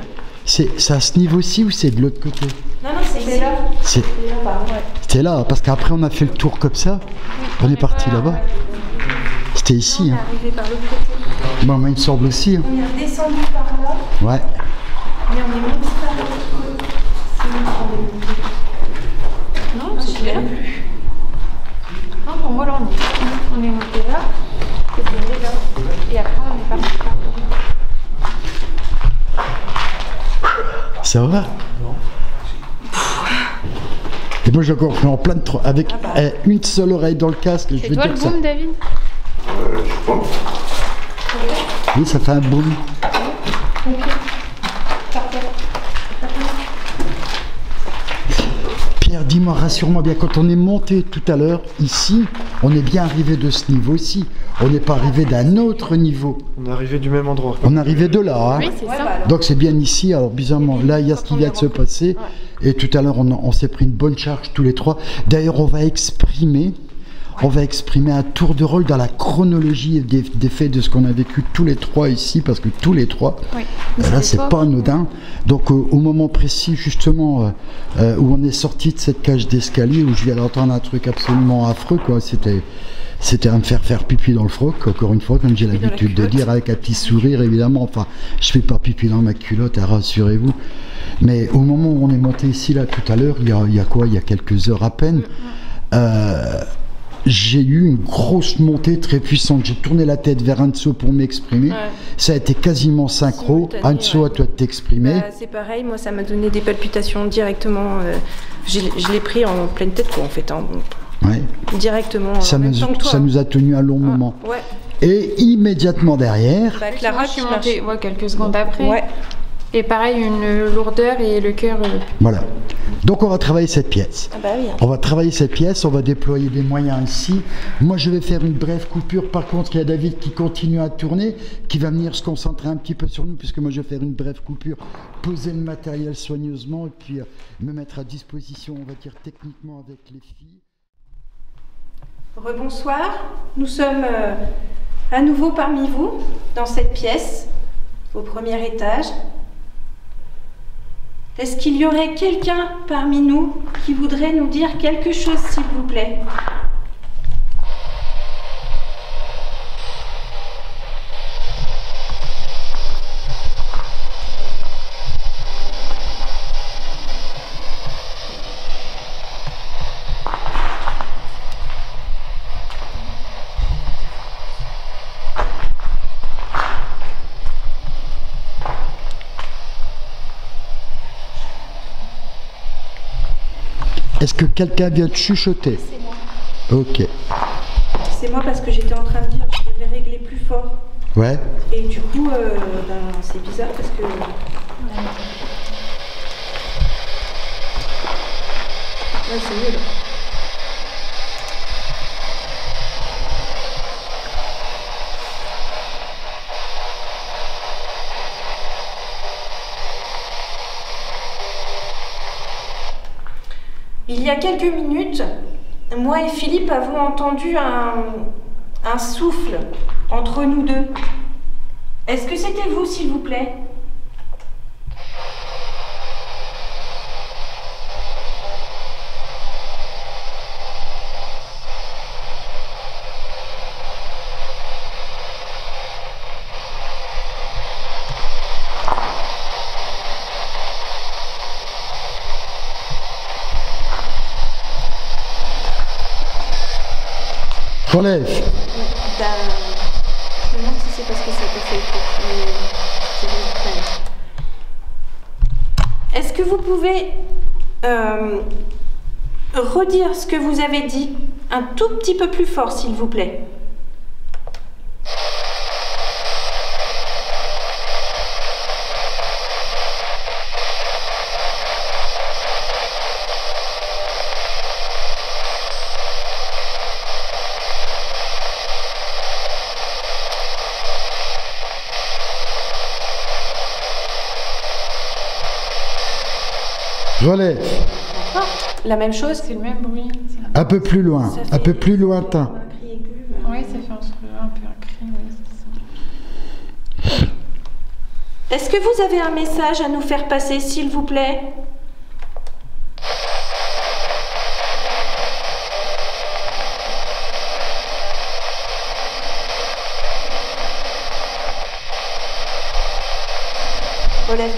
C'est à ce niveau-ci ou c'est de l'autre côté? Non, non, c'est là. C'était là, parce qu'après, on a fait le tour comme ça. On est parti là-bas. C'était ici. On est arrivé par l'autre côté. Bon, il me semble aussi. Hein. On est redescendu par là. Ouais. Mais on est monté par l'autre côté. Non, c'est là. Non, pour moi là on est monté là. Et après on est parti par là. Ça va? Non. Et moi j'ai encore pris en plein de avec une seule oreille dans le casque. C'est toi le boom, David? Je pense. Oui, ça fait un boom. Pierre, dis-moi, rassure-moi bien, quand on est monté tout à l'heure, ici, on est bien arrivé de ce niveau-ci. On n'est pas arrivé d'un autre niveau. On est arrivé du même endroit. On est arrivé de là, hein. Oui, c'est ça. Donc c'est bien ici, alors bizarrement, là il y a ce qui vient de se passer. Et tout à l'heure, on s'est pris une bonne charge tous les trois. D'ailleurs, on va exprimer un tour de rôle dans la chronologie des faits de ce qu'on a vécu tous les trois ici, parce que tous les trois, là c'est pas anodin. Donc au moment précis justement où on est sorti de cette cage d'escalier, où je viens d'entendre un truc absolument affreux, quoi. C'était à me faire pipi dans le froc, encore une fois, comme j'ai l'habitude de dire, avec un petit sourire évidemment. Enfin, je fais pas pipi dans ma culotte, rassurez-vous. Mais au moment où on est monté ici là tout à l'heure, il y a quelques heures à peine. J'ai eu une grosse montée très puissante. J'ai tourné la tête vers Anso pour m'exprimer. Ouais. Ça a été quasiment synchro. Anso, à toi de t'exprimer. Bah, c'est pareil, moi ça m'a donné des palpitations directement. Je l'ai pris en pleine tête, quoi, en fait. Hein. Ouais. Directement. Ça nous a tenu un long moment. Ouais. Et immédiatement derrière. Bah, Clara, je suis montée quelques secondes après. Ouais. Et pareil, une lourdeur et le cœur. Voilà. Donc on va travailler cette pièce. Ah bah oui. On va travailler cette pièce, on va déployer des moyens ici. Moi je vais faire une brève coupure. Par contre, il y a David qui continue à tourner, qui va venir se concentrer un petit peu sur nous, puisque moi je vais faire une brève coupure, poser le matériel soigneusement et puis me mettre à disposition, on va dire techniquement avec les filles. Rebonsoir, nous sommes à nouveau parmi vous dans cette pièce, au premier étage. Est-ce qu'il y aurait quelqu'un parmi nous qui voudrait nous dire quelque chose, s'il vous plaît? Est-ce que quelqu'un vient de chuchoter? C'est moi. Ok. C'est moi parce que j'étais en train de dire que je devais régler plus fort. Ouais. Et du coup, c'est bizarre parce que... Ouais, c'est mieux là. Il y a quelques minutes, moi et Philippe avons entendu un souffle entre nous deux. Est-ce que c'était vous, s'il vous plaît? Relève. Je me demande si c'est parce que ça te fait le truc, mais c'est bon. Est-ce que vous pouvez redire ce que vous avez dit un tout petit peu plus fort, s'il vous plaît? Relève. La même chose? C'est le même bruit. Un peu plus loin, un peu plus lointain. Oui, ça fait un peu un cri. Oui, c'est ça. Est-ce que vous avez un message à nous faire passer, s'il vous plaît? Relève.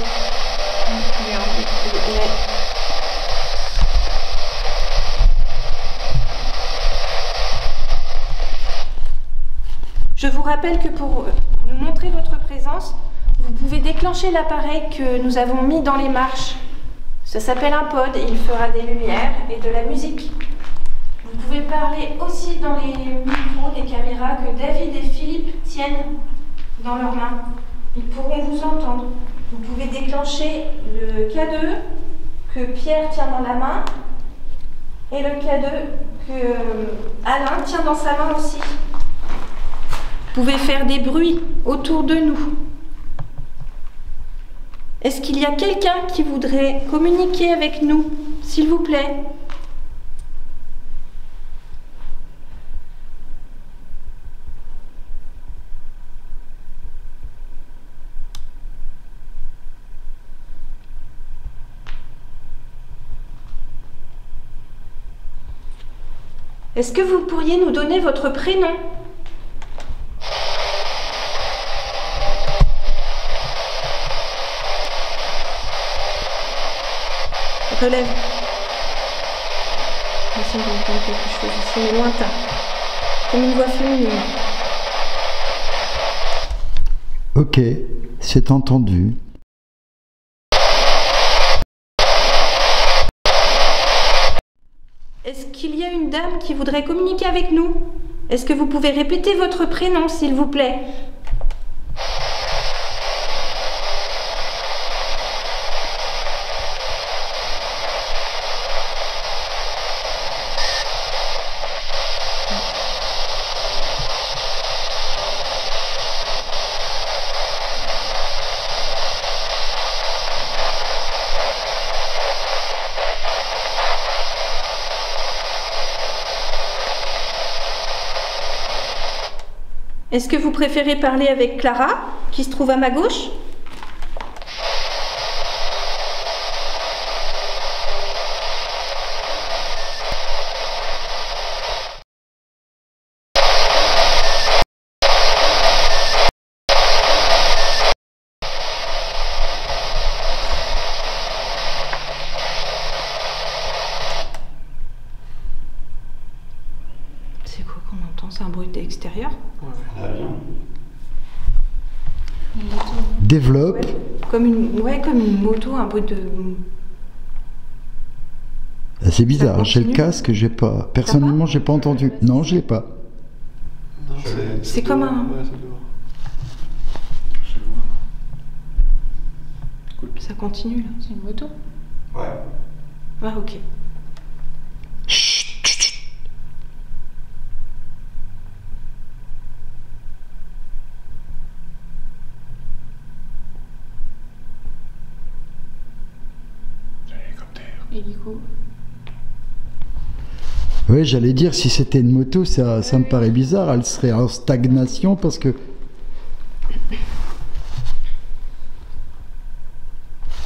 Je vous rappelle que pour nous montrer votre présence, vous pouvez déclencher l'appareil que nous avons mis dans les marches. Ça s'appelle un pod et il fera des lumières et de la musique. Vous pouvez parler aussi dans les micros des caméras que David et Philippe tiennent dans leurs mains. Ils pourront vous entendre. Vous pouvez déclencher le K2 que Pierre tient dans la main et le K2 que Alain tient dans sa main aussi. Vous pouvez faire des bruits autour de nous. Est-ce qu'il y a quelqu'un qui voudrait communiquer avec nous, s'il vous plaît? Est-ce que vous pourriez nous donner votre prénom? Relève. J'essaie d'entendre quelque chose ici, mais lointain. Comme une voix féminine. Ok, c'est entendu. Est-ce qu'il y a une dame qui voudrait communiquer avec nous? Est-ce que vous pouvez répéter votre prénom, s'il vous plaît? Est-ce que vous préférez parler avec Clara, qui se trouve à ma gauche? C'est quoi qu'on entend? C'est un bruit extérieur? Développe. Ouais, comme une moto, un bruit de... Ah, c'est bizarre, j'ai le continue. casque, j'ai pas. Personnellement, j'ai pas entendu. Non, je l'ai pas. Non, C'est comme un... Ouais, ça doit. Ça continue là. C'est une moto. Ouais. Ah ok. Chut, chut, chut. Hélico. Oui, j'allais dire, si c'était une moto, ça me paraît bizarre. Elle serait en stagnation parce que...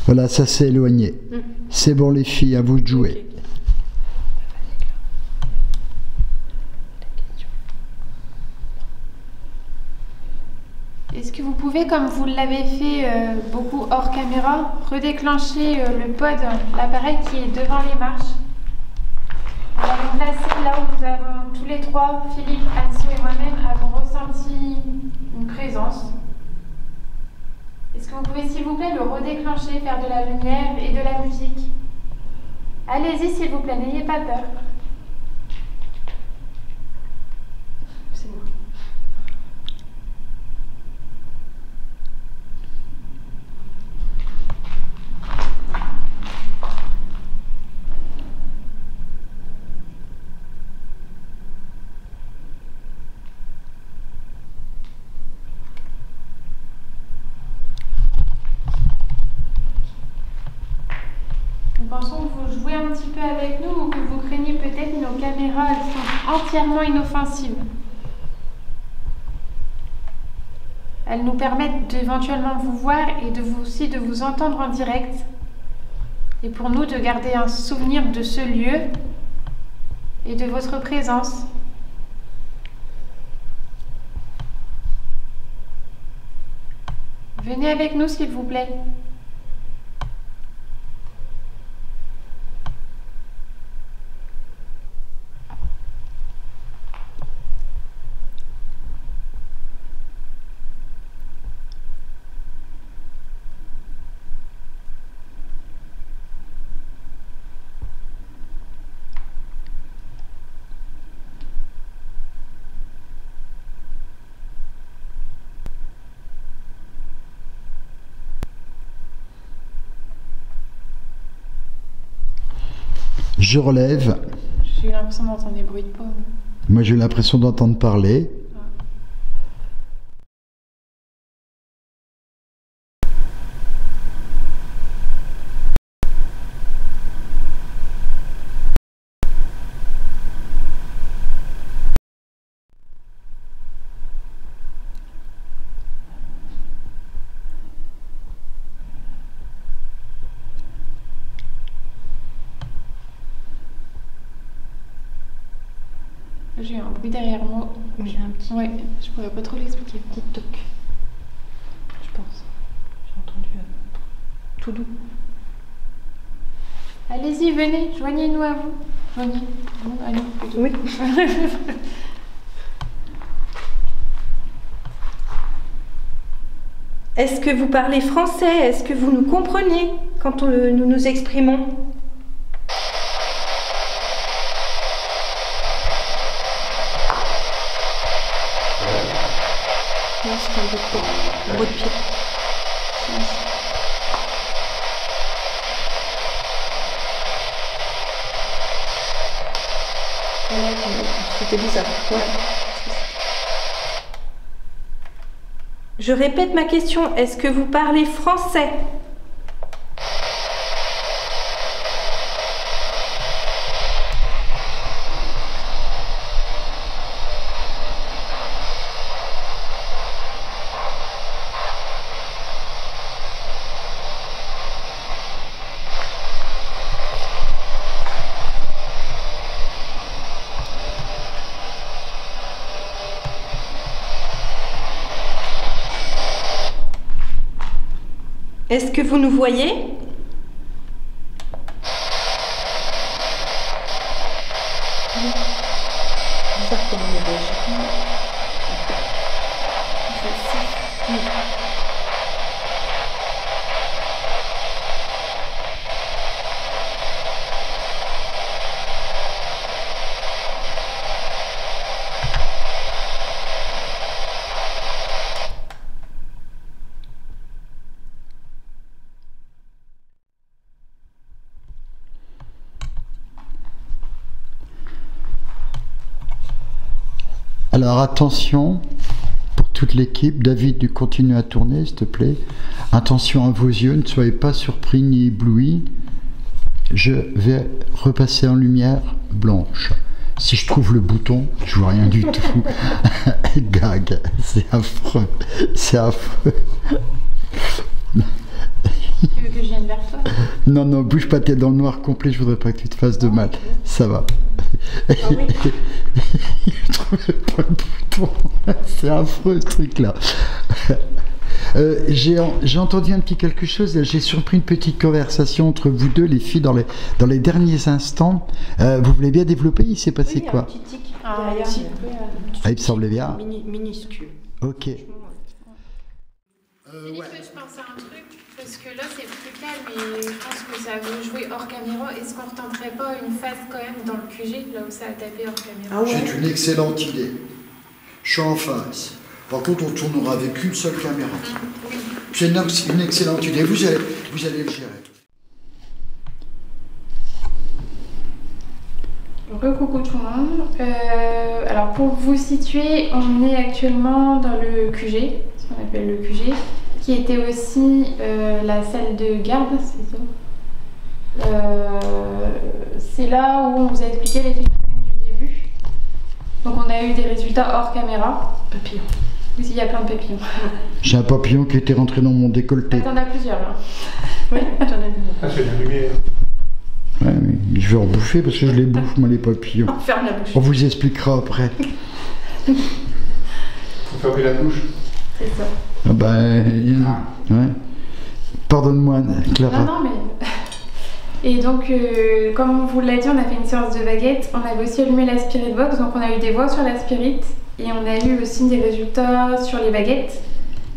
Voilà, ça s'est éloigné. C'est bon les filles, à vous de jouer. Est-ce que vous pouvez, comme vous l'avez fait beaucoup hors caméra, redéclencher le pod, l'appareil qui est devant les marches? On va le placer là où nous avons tous les trois, Philippe, Anso et moi-même, avons ressenti une présence. Est-ce que vous pouvez, s'il vous plaît, le redéclencher, faire de la lumière et de la musique? Allez-y, s'il vous plaît, n'ayez pas peur. C'est moi. Nous pensons que vous jouez un petit peu avec nous ou que vous craignez peut-être nos caméras, elles sont entièrement inoffensives. Elles nous permettent d'éventuellement vous voir et aussi de vous entendre en direct. Et pour nous de garder un souvenir de ce lieu et de votre présence. Venez avec nous s'il vous plaît. Je relève. J'ai eu l'impression d'entendre des bruits de pommes. Moi, j'ai eu l'impression d'entendre parler. J'ai eu un bruit derrière moi. J'ai un petit... Ouais, je pourrais pas trop l'expliquer. petit toc. Je pense. J'ai entendu tout doux. Allez-y, venez, joignez-nous à vous. Joignez-vous à nous plutôt. Oui. Est-ce que vous parlez français? Est-ce que vous nous comprenez quand nous nous exprimons? Non, c'est un bruit de porte, un bruit de pied. C'était bizarre. Ouais. Je répète ma question. Est-ce que vous parlez français? Est-ce que vous nous voyez? Bizarre comment il réagit. Alors attention, pour toute l'équipe, David, tu continues à tourner, s'il te plaît. Attention à vos yeux, ne soyez pas surpris ni éblouis. Je vais repasser en lumière blanche. Si je trouve le bouton, je vois rien du tout. Gag, c'est affreux, c'est affreux. Tu veux que je vienne vers toi? Non, non, bouge pas, t'es dans le noir complet, je voudrais pas que tu te fasses de mal. Ça va. Ah oui. Je trouve pas le bouton. C'est affreux ce truc-là. J'ai entendu un petit quelque chose, j'ai surpris une petite conversation entre vous deux, les filles, dans les derniers instants. Vous voulez bien développer? Il s'est passé quoi? Un petit tic Ah, derrière. Ah, il me semblait bien. Minuscule. Ok. Philippe, je pense à un truc, parce que là c'est plus calme et je pense que ça veut jouer hors caméra. Est-ce qu'on ne retenterait pas une phase quand même dans le QG, là où ça a tapé hors caméra? Ah ouais. C'est une excellente idée. Je suis en face. Par contre, on tournera avec une seule caméra. Oui. C'est une excellente idée. Vous allez le gérer. Coucou tout le monde. Alors pour vous situer, on est actuellement dans le QG, ce qu'on appelle le QG, qui était aussi la salle de garde, c'est ça. C'est là où on vous a expliqué les phénomènes du début. Donc on a eu des résultats hors caméra. Papillon. Oui, il y a plein de papillons. J'ai un papillon qui était rentré dans mon décolleté. T'en as plusieurs là. Oui, t'en as vu. Ah, c'est la lumière. Ouais, oui. Je vais en bouffer parce que je les bouffe, moi, les papillons. Ferme la bouche. On vous expliquera après. Faut fermer la bouche. C'est ça. Ah ben, ouais. Pardonne-moi, Clara. Non, mais... Et donc, comme on vous l'a dit, on a fait une séance de baguette. On avait aussi allumé la Spirit Box, donc on a eu des voix sur la Spirit. Et on a eu aussi des résultats sur les baguettes.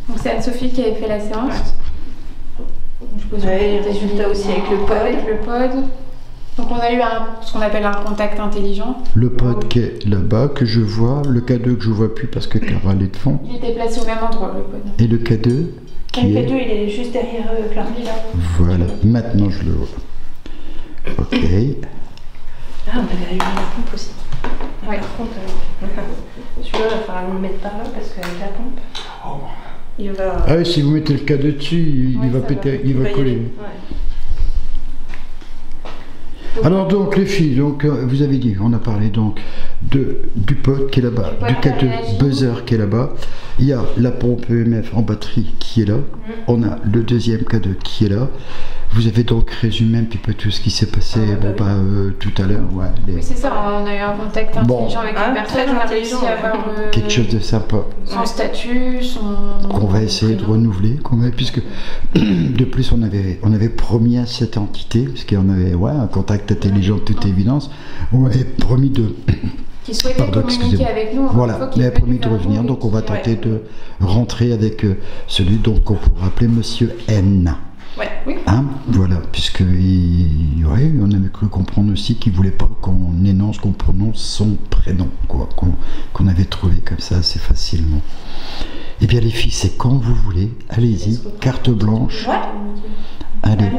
Donc c'est Anne-Sophie qui avait fait la séance. Ouais, les résultats aussi avec le pod. Avec le pod. Donc on a eu ce qu'on appelle un contact intelligent. Le pod qui est là-bas, que je vois. Le K2 que je vois plus parce que Clara est devant. Il était placé au même endroit, le pod. Et le K2 qui Le est... K2, il est juste derrière Clara. Voilà, maintenant je le vois. Ok. Ah, on avait eu la pompe aussi. Ouais. Par contre, celui-là, il va falloir le mettre par là parce qu'avec la pompe, il va... Ah oui, si vous mettez le K2 dessus, il va péter, il va coller. Ouais. Alors donc les filles, donc vous avez dit, on a parlé donc du pod qui est là-bas, du K2 buzzer qui est là-bas. Il y a la pompe EMF en batterie qui est là. On a le deuxième K2 qui est là. Vous avez donc résumé un petit peu tout ce qui s'est passé tout à l'heure. Ouais, Oui, c'est ça, on a eu un contact intelligent avec une personne, on a réussi à avoir quelque chose de sympa. Son statut, son... Qu'on va essayer de renouveler, puisque de plus on avait promis à cette entité, parce qu'on avait un contact intelligent de toute évidence, on avait promis de... Qui souhaitait communiquer avec nous. Voilà, il a promis de revenir, donc on va tenter de rentrer avec celui donc qu'on pourrait appeler Monsieur N. Ouais, oui. Hein, voilà, puisque on avait cru comprendre aussi qu'il voulait pas qu'on énonce, qu'on prononce son prénom, qu'on avait trouvé comme ça assez facilement. Eh bien les filles, c'est quand vous voulez, allez-y, carte blanche. Ouais. Allez,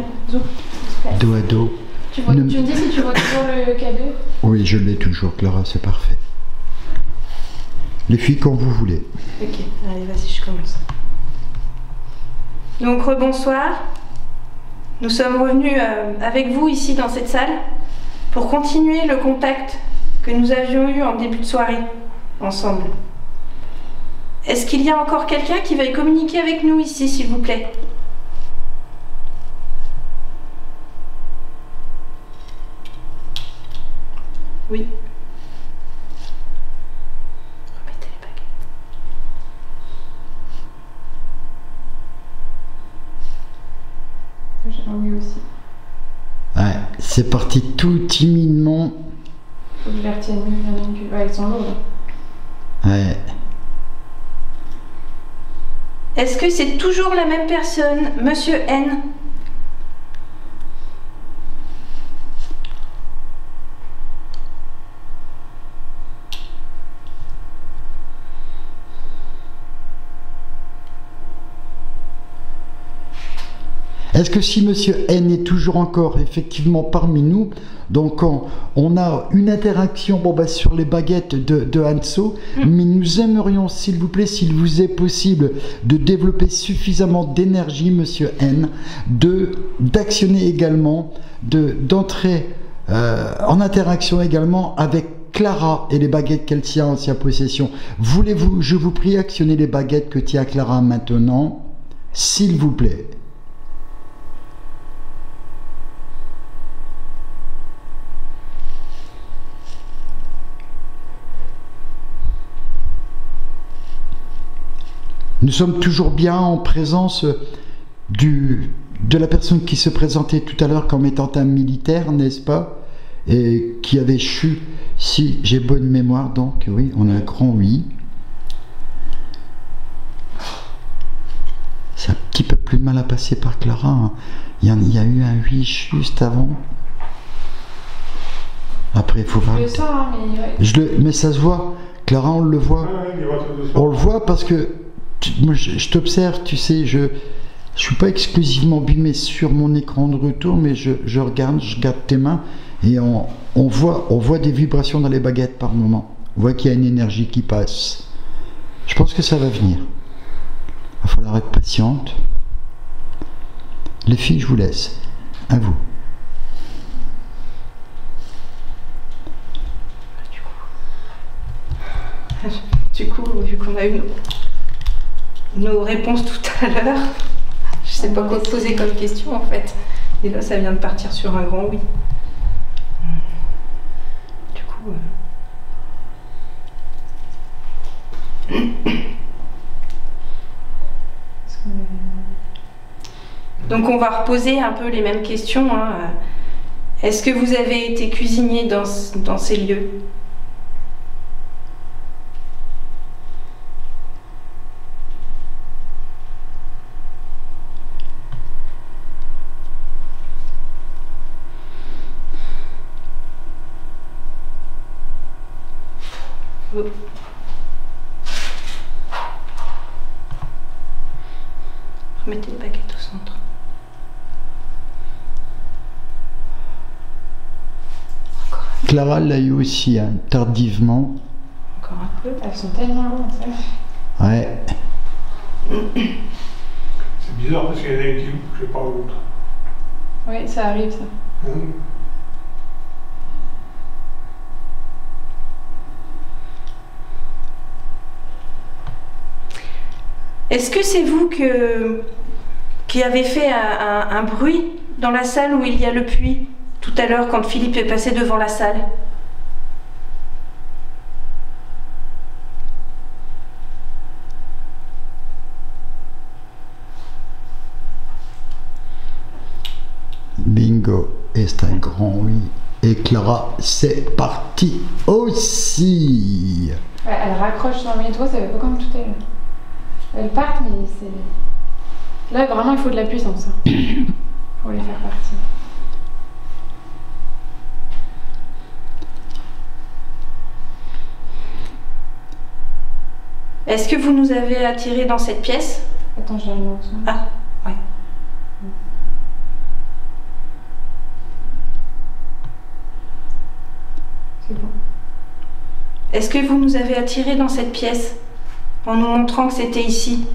dos à dos. Tu me dis si tu vois toujours le K2? Oui, je l'ai toujours, Clara, c'est parfait. Les filles, quand vous voulez. Ok, allez, vas-y, je commence. Donc, rebonsoir. Nous sommes revenus avec vous ici dans cette salle pour continuer le contact que nous avions eu en début de soirée ensemble. Est-ce qu'il y a encore quelqu'un qui va y communiquer avec nous ici, s'il vous plaît? Oui. Remettez les baguettes. Oui aussi. Ouais, c'est parti tout timidement. Faut que je les retienne mieux, il y en a une que... Ouais, elles sont lourdes. Ouais. Est-ce que c'est toujours la même personne, Monsieur N? Est-ce que si Monsieur N est toujours encore effectivement parmi nous, donc on a une interaction sur les baguettes de Hanso, mais nous aimerions, s'il vous plaît, s'il vous est possible, de développer suffisamment d'énergie, Monsieur N, d'actionner également, d'entrer en interaction également avec Clara et les baguettes qu'elle tient en sa possession. Voulez-vous, je vous prie, actionner les baguettes que tient Clara maintenant, s'il vous plaît? Nous sommes toujours bien en présence de la personne qui se présentait tout à l'heure comme étant un militaire, n'est-ce pas? Et qui avait chu, si j'ai bonne mémoire, donc oui, on a un grand oui. C'est un petit peu plus de mal à passer par Clara. Hein. Il y a eu un oui juste avant. Après, il faut voir. Je le sens, hein, mais... Ouais. Mais ça se voit. Clara, on le voit. On le voit parce que moi, je t'observe, tu sais, je suis pas exclusivement bimé sur mon écran de retour, mais je regarde tes mains et on voit des vibrations dans les baguettes par moment. On voit qu'il y a une énergie qui passe. Je pense que ça va venir. Il va falloir être patiente. Les filles, je vous laisse. À vous. Du coup, vu qu'on a eu nos réponses tout à l'heure, je sais pas quoi poser comme question en fait. Et là, ça vient de partir sur un grand oui. Du coup... Donc on va reposer un peu les mêmes questions. Hein. Est-ce que vous avez été cuisinier dans ces lieux ? Oh. Remettez les baguettes au centre. Clara l'a eu aussi, hein, tardivement. Encore un peu, elles sont tellement longues, ça. Ouais. C'est bizarre parce qu'il y en a une qui loupe, je sais pas l'autre. Oui, ça arrive, ça. Est-ce que c'est vous qui avez fait un bruit dans la salle où il y a le puits, tout à l'heure quand Philippe est passé devant la salle? Bingo, et c'est un grand oui. Et Clara, c'est parti aussi. Ouais, elle raccroche dans le métro, ça fait pas comme tout à l'heure. Elles partent, mais c'est... Là, vraiment, il faut de la puissance hein, pour les faire partir. Est-ce que vous nous avez attirés dans cette pièce? Attends, je la remets au centre. Ah, ouais. C'est bon. Est-ce que vous nous avez attirés dans cette pièce en nous montrant que c'était ici?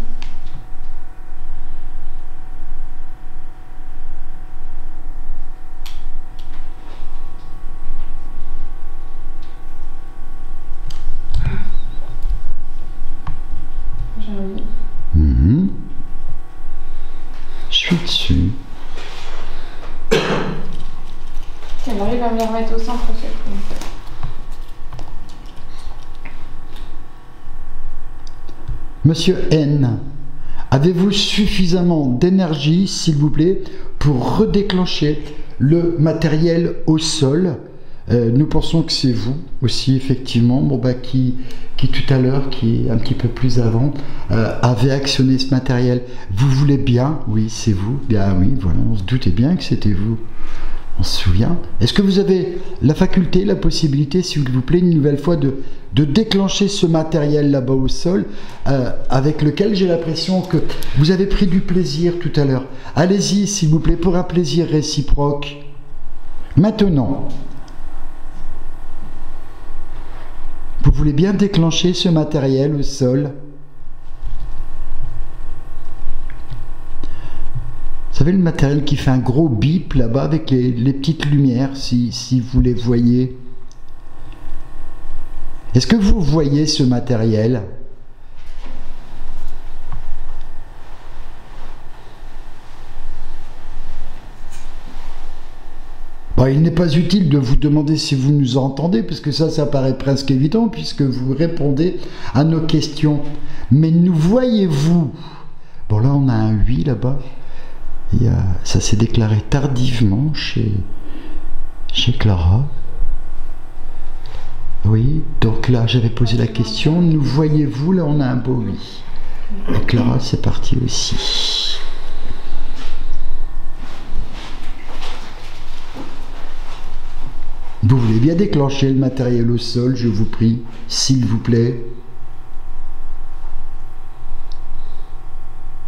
J'ai envie. Je suis dessus. Si elle arrive à me les remettre au centre, c'est cool. Monsieur N, Avez-vous suffisamment d'énergie, s'il vous plaît, pour redéclencher le matériel au sol? Nous pensons que c'est vous aussi, effectivement, bon, bah, qui tout à l'heure, qui un petit peu plus avant, avait actionné ce matériel. Vous voulez bien? Oui, c'est vous. Bien oui, voilà, on se doutait bien que c'était vous. On se souvient. Est-ce que vous avez la faculté, la possibilité, s'il vous plaît, une nouvelle fois, de déclencher ce matériel là-bas au sol, avec lequel j'ai l'impression que vous avez pris du plaisir tout à l'heure? Allez-y, s'il vous plaît, pour un plaisir réciproque. Maintenant. Vous voulez bien déclencher ce matériel au sol? Vous savez, le matériel qui fait un gros bip là-bas avec les petites lumières, si vous les voyez. Est-ce que vous voyez ce matériel? Bon, il n'est pas utile de vous demander si vous nous entendez, parce que ça paraît presque évident, puisque vous répondez à nos questions. Mais nous voyez-vous? Bon, là, on a un oui là-bas. Ça s'est déclaré tardivement chez Clara. Oui, donc là, j'avais posé la question. Nous voyez-vous? Là, on a un beau oui. Et Clara, c'est parti aussi. Vous voulez bien déclencher le matériel au sol, je vous prie, s'il vous plaît?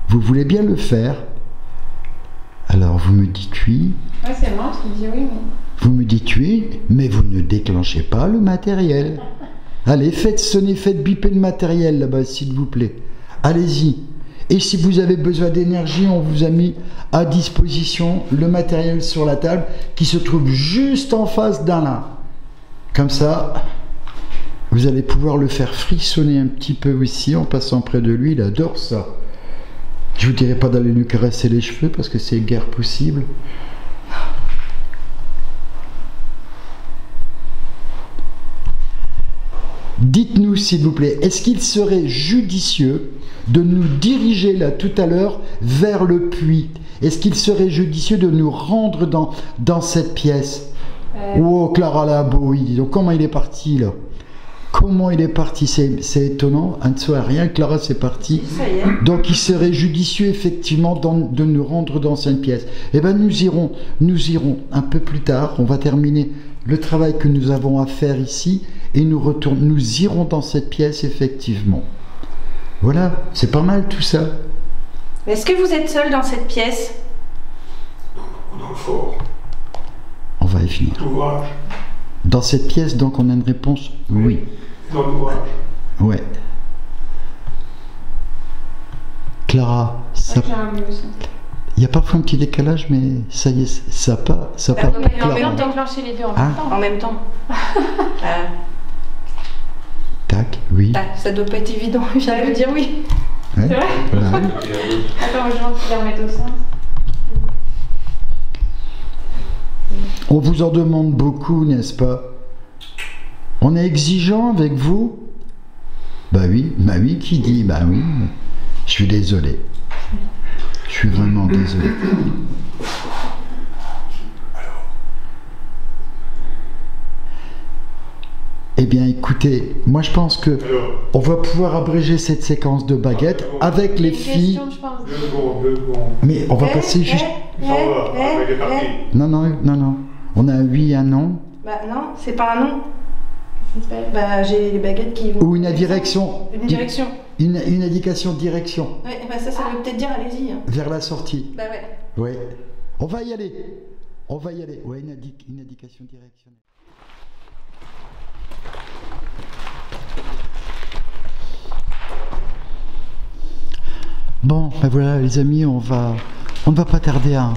Vous voulez bien le faire? Alors vous me dites oui. Ouais, c'est moi, je dis oui, mais... Vous me dites oui, mais vous ne déclenchez pas le matériel. Allez, faites sonner, faites biper le matériel là-bas, s'il vous plaît. Allez-y. Et si vous avez besoin d'énergie, on vous a mis à disposition le matériel sur la table qui se trouve juste en face d'Alain. Comme ça, vous allez pouvoir le faire frissonner un petit peu aussi en passant près de lui. Il adore ça. Je vous dirai pas d'aller lui caresser les cheveux parce que c'est guère possible. Dites-nous s'il vous plaît, est-ce qu'il serait judicieux de nous diriger là tout à l'heure vers le puits? Est-ce qu'il serait judicieux de nous rendre dans cette pièce? Oh Clara là, oui, donc comment il est parti là? Comment il est parti? C'est étonnant, un de soi rien, Clara c'est parti. Donc il serait judicieux effectivement de nous rendre dans cette pièce. Eh bien nous irons un peu plus tard, on va terminer le travail que nous avons à faire ici et nous irons dans cette pièce effectivement. Voilà, c'est pas mal tout ça. Est-ce que vous êtes seul dans cette pièce? Dans le fort. On va y finir. L'ouvrage. Dans cette pièce, donc, on a une réponse oui. Dans l'ouvrage. Ouais. Clara, ça... Il y a parfois un petit décalage, mais ça y est, ça part. En même temps, déclencher les deux en même temps. En même temps. Tac, oui. Ça doit pas être évident, je viens de dire oui. Ouais. C'est vrai? Voilà. Attends, je vais les remettre au centre. On vous en demande beaucoup, n'est-ce pas? On est exigeant avec vous? Bah oui, qui dit? Bah oui, je suis désolé. Je suis vraiment désolé. Eh bien écoutez, moi je pense que on va pouvoir abréger cette séquence de baguettes avec les filles. Mais on va passer juste... Non. On a un oui et un non. Bah non, c'est pas un non. Bah j'ai les baguettes qui vont... Ou une direction. Une direction. Une indication de direction. Ouais, bah ça veut peut-être dire allez-y. Hein. Vers la sortie. Bah ouais. Ouais. On va y aller. Ouais, une indication directionnelle. Bon, ben voilà les amis, on ne va pas tarder à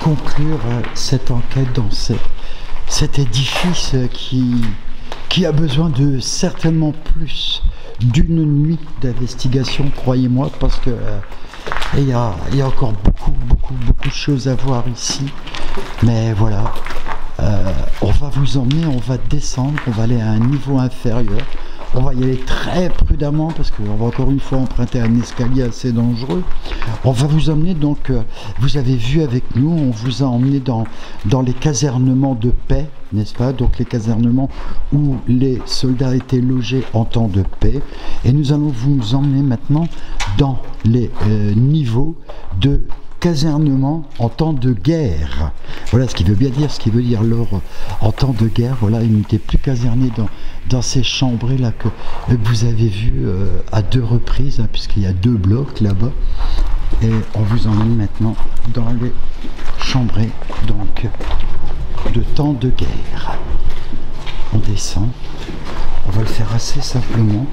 conclure cette enquête dans cet édifice qui a besoin de certainement plus d'une nuit d'investigation, croyez-moi, parce que il y a encore beaucoup de choses à voir ici. Mais voilà, on va vous emmener, on va descendre, on va aller à un niveau inférieur. On va y aller très prudemment parce qu'on va encore une fois emprunter un escalier assez dangereux. On va vous emmener donc, vous avez vu avec nous, on vous a emmené dans les casernements de paix, n'est-ce pas? Donc les casernements où les soldats étaient logés en temps de paix. Et nous allons vous emmener maintenant dans les niveaux de casernement en temps de guerre. Voilà ce qui veut bien dire, ce qui veut dire l'or en temps de guerre. Voilà, ils n'étaient plus casernés dans ces chambrées là que vous avez vu à 2 reprises, hein, puisqu'il y a 2 blocs là-bas. Et on vous emmène maintenant dans les chambrées donc de temps de guerre. On descend. On va le faire assez simplement.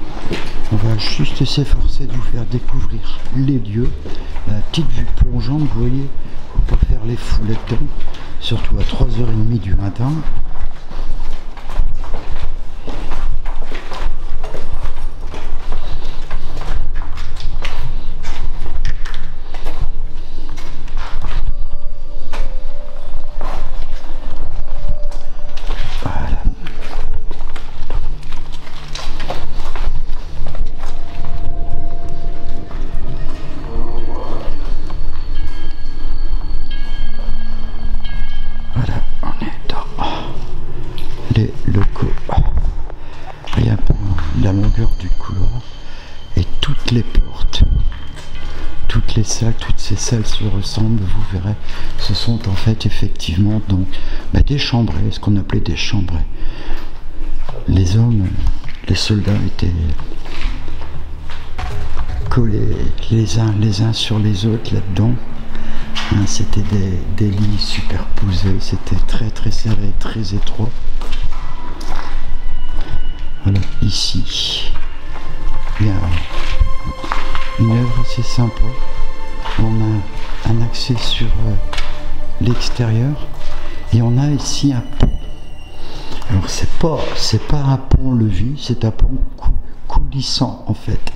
On va juste s'efforcer de vous faire découvrir les lieux. La petite vue plongeante, vous voyez, on peut faire les foulettes de temps, surtout à 3h30 du matin. Toutes ces salles se ressemblent, vous verrez, ce sont en fait effectivement donc des chambrées, ce qu'on appelait des chambrées. Les hommes, les soldats étaient collés les uns sur les autres là-dedans. Hein, c'était des lits superposés, c'était très serré, très étroit. Voilà, ici, il y a une œuvre assez sympa. On a un accès sur l'extérieur et on a ici un pont. Alors c'est pas un pont-levis, c'est un pont coulissant en fait.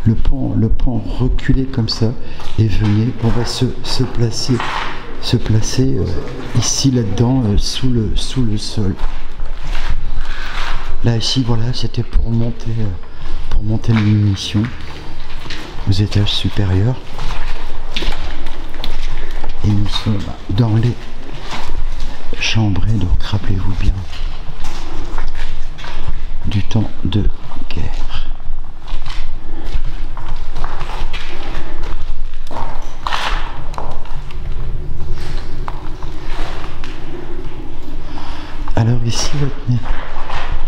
Le pont reculé comme ça et venez, on va se placer ici là-dedans sous le sol. Là ici voilà, c'était pour monter les munitions aux étages supérieurs. Et nous sommes dans les chambrées, donc rappelez-vous bien du temps de guerre. Alors ici,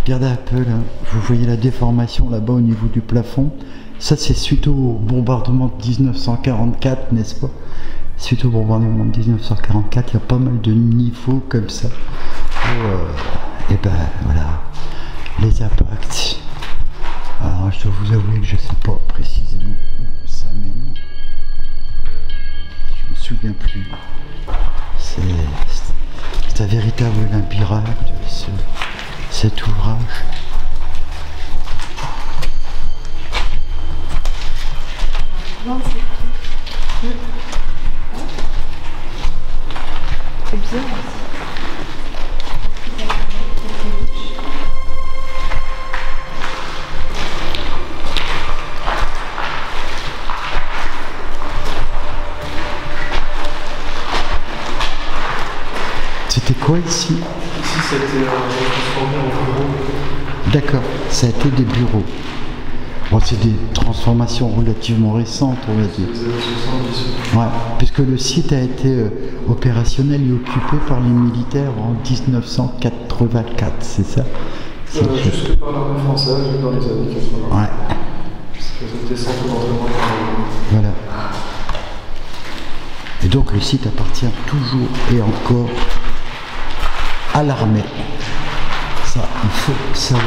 regardez un peu là, vous voyez la déformation là-bas au niveau du plafond. Ça c'est suite au bombardement de 1944, n'est-ce pas? Suite au bombardement de 1944, il y a pas mal de niveaux comme ça. Et ben voilà, les impacts. Alors je dois vous avouer que je ne sais pas précisément où ça mène. Je me souviens plus. C'est un véritable labyrinthe, cet ouvrage. Non, c'est bien. C'était quoi ici? Ici, ça a été transformé en bureau. D'accord, ça a été des bureaux. Bon, c'est des transformations relativement récentes, on va dire. Ouais, puisque le site a été opérationnel et occupé par les militaires en 1984, c'est ça? Jusque par l'armée française dans les années 80. Ouais. C'était centre d'entraînement. Voilà. Et donc le site appartient toujours et encore à l'armée. Ça, il faut savoir.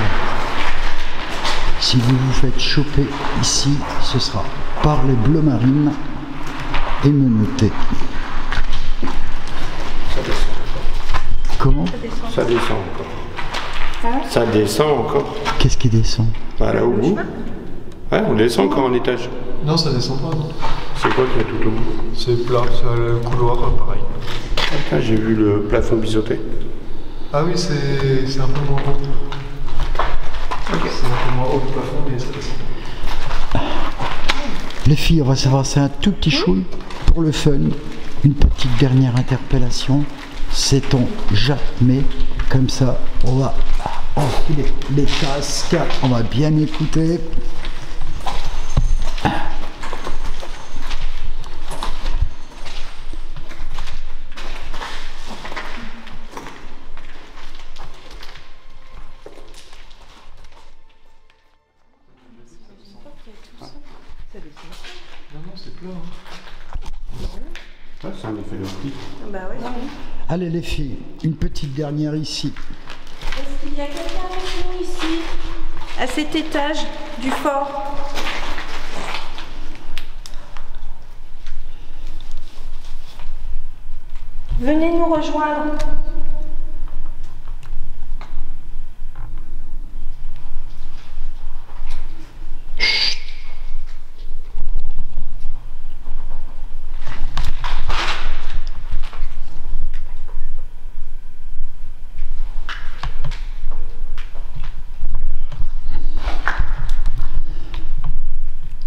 Si vous vous faites choper ici, ce sera par les Bleu Marines et menottés. Ça descend. Comment? Ça descend encore. Ah. Ça descend encore. Qu'est-ce qui descend? Bah là au bout. Ouais, on descend encore en étage. Non, ça descend pas. C'est quoi qu'il y a tout au bout? C'est plat, c'est le couloir, pareil. Ah, j'ai vu le plafond biseauté. Ah oui, c'est un peu moins rond. Ok. C'est un peu moins haut que le plafond, mais ça passe. Les filles, on va s'avancer un tout petit chouille pour le fun. Une petite dernière interpellation. Sait-on jamais, comme ça, on va enfiler les casques, on va bien écouter. Non, c'est plat. Ça, c'est un effet d'optique. Bah ouais. Allez les filles, une petite dernière ici. Est-ce qu'il y a quelqu'un avec nous ici, à cet étage du fort? Venez nous rejoindre.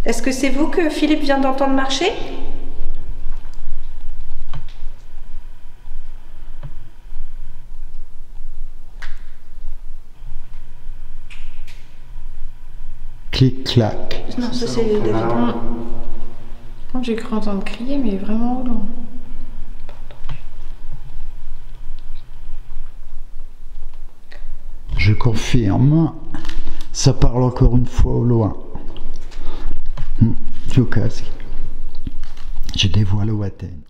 Est-ce que c'est vous que Philippe vient d'entendre marcher? Clic-clac. Non, ça c'est David. J'ai cru entendre crier, mais vraiment au loin. Je confirme, ça parle encore une fois au loin. Du casque. Je dévoile au Athènes.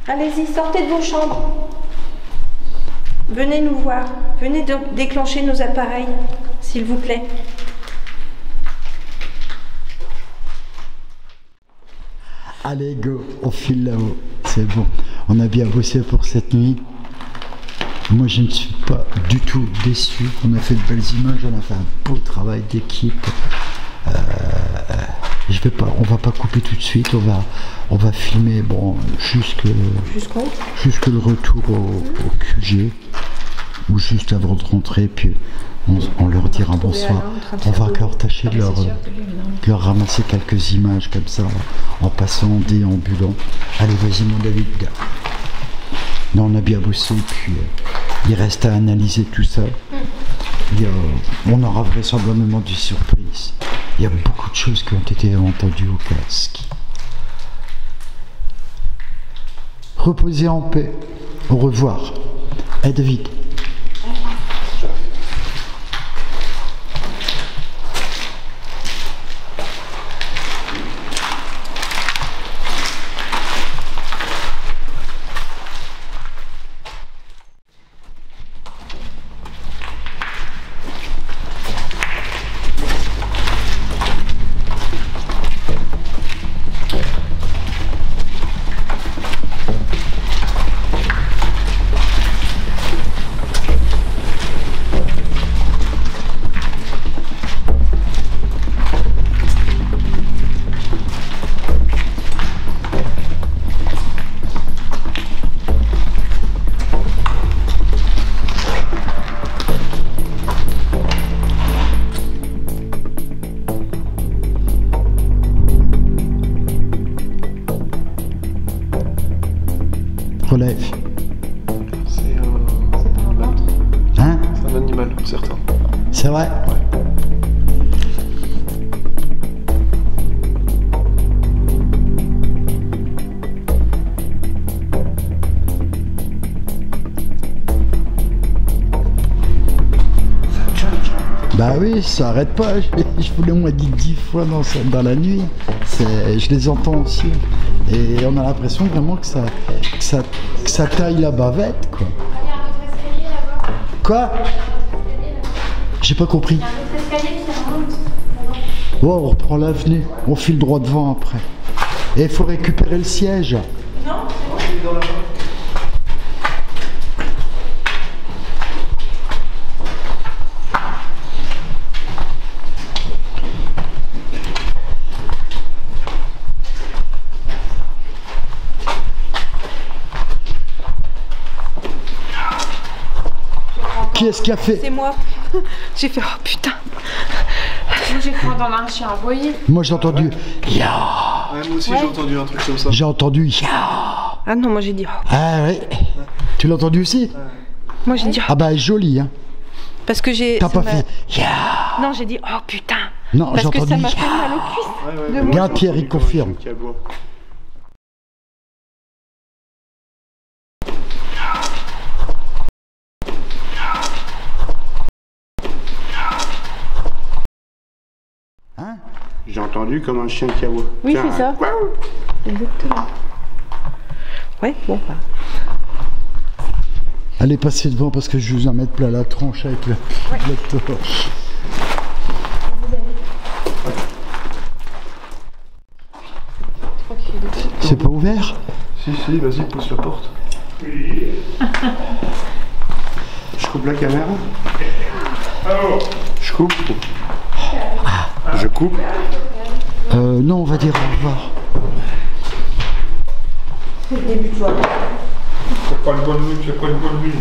Allez-y, sortez de vos chambres. Venez nous voir. Venez déclencher nos appareils, s'il vous plaît. Allez, go, on file là-haut. C'est bon. On a bien bossé pour cette nuit. Moi, je ne suis pas du tout déçu. On a fait de belles images, on a fait un beau travail d'équipe. On va pas couper tout de suite. On va filmer, bon, jusque le retour au QG, ou juste avant de rentrer. Puis on leur dira bonsoir. On va encore tâcher de leur ramasser quelques images comme ça, en passant, en déambulant. Allez, vas-y mon David. Non, on a bien bossé, puis il reste à analyser tout ça. On aura vraisemblablement des surprises. Il y a beaucoup de choses qui ont été entendues au casque. Reposez en paix. Au revoir. David. Relève. C'est un animal. Hein? C'est un animal, certain. C'est vrai? Ouais. Bah oui, ça arrête pas. Je vous l'ai au moins dit 10 fois dans la nuit. Je les entends aussi. Et on a l'impression vraiment que ça taille la bavette, quoi. Il y a un autre escalier là-bas. Quoi? J'ai pas compris. Il y a un autre escalier qui remonte. Oh, on reprend l'avenue. On file droit devant après. Et il faut récupérer le siège. Non, c'est bon. Qui est-ce qui a fait? C'est moi. J'ai fait oh putain. Moi j'ai cru entendre un chien aboyer. Moi j'ai entendu ya. Ouais, moi aussi j'ai entendu un truc comme ça. J'ai entendu ya. Ah non, moi j'ai dit oh. Ah ouais. Tu l'as entendu aussi? Moi j'ai dit oh. Ah bah joli hein. Parce que j'ai. T'as pas fait ya. Non, j'ai dit oh putain. Non, j'ai parce que entendu ça m'a fait mal aux cuisses. Regarde Pierre, il confirme. Hein? J'ai entendu comme un chien qui aboie. Oui, c'est ça. Exactement. Ouais, bon. Bah. Allez, passez devant parce que je vais vous en mettre plein la tronche avec la torche. C'est pas ouvert? Si, vas-y, pousse la porte. Je coupe la caméra. Je coupe. Je coupe. Non, on va dire au revoir. C'est le début de joie. C'est pas une bonne nuit, c'est pas une bonne nuit.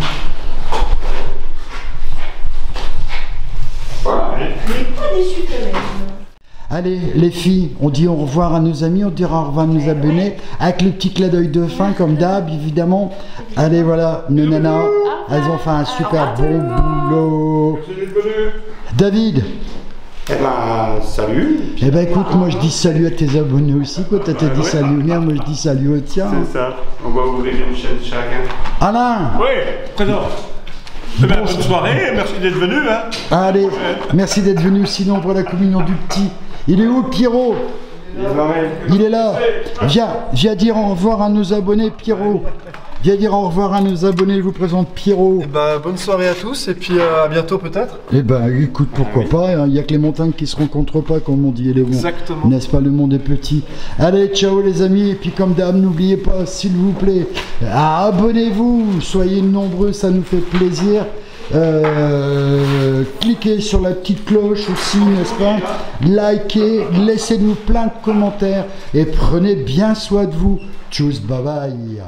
Voilà. Mais pas déçu quand même. Allez, les filles, on dit au revoir à nos amis, on dira au revoir à nos abonnés, avec le petit clin d'œil de fin, comme d'hab, évidemment. Allez, voilà, nos nanas, elles ont fait un super bon boulot. David. Eh ben, salut. Eh ben, écoute, moi je dis salut à tes abonnés aussi, quoi. T'as dit salut au mien, moi je dis salut au tien. C'est ça, on va ouvrir une chaîne chacun. Alain. Oui, présent. Eh ben, bonne soirée, merci d'être venu. Hein. Allez, merci d'être venu aussi nombreux à la communion du petit. Il est où, Pierrot? Il est là. Viens dire au revoir à nos abonnés, Pierrot. Viens dire au revoir à nos abonnés, je vous présente Pierrot. Et bah, bonne soirée à tous et puis à bientôt peut-être. Eh ben écoute, pourquoi pas, il n'y a que les montagnes qui se rencontrent pas, comme on dit, les bons. Exactement. N'est-ce pas, le monde est petit. Allez, ciao les amis, et puis comme d'hab, n'oubliez pas, s'il vous plaît, abonnez-vous, soyez nombreux, ça nous fait plaisir. Cliquez sur la petite cloche aussi, n'est-ce pas? Likez, laissez-nous plein de commentaires et prenez bien soin de vous. Tchuss, bye bye.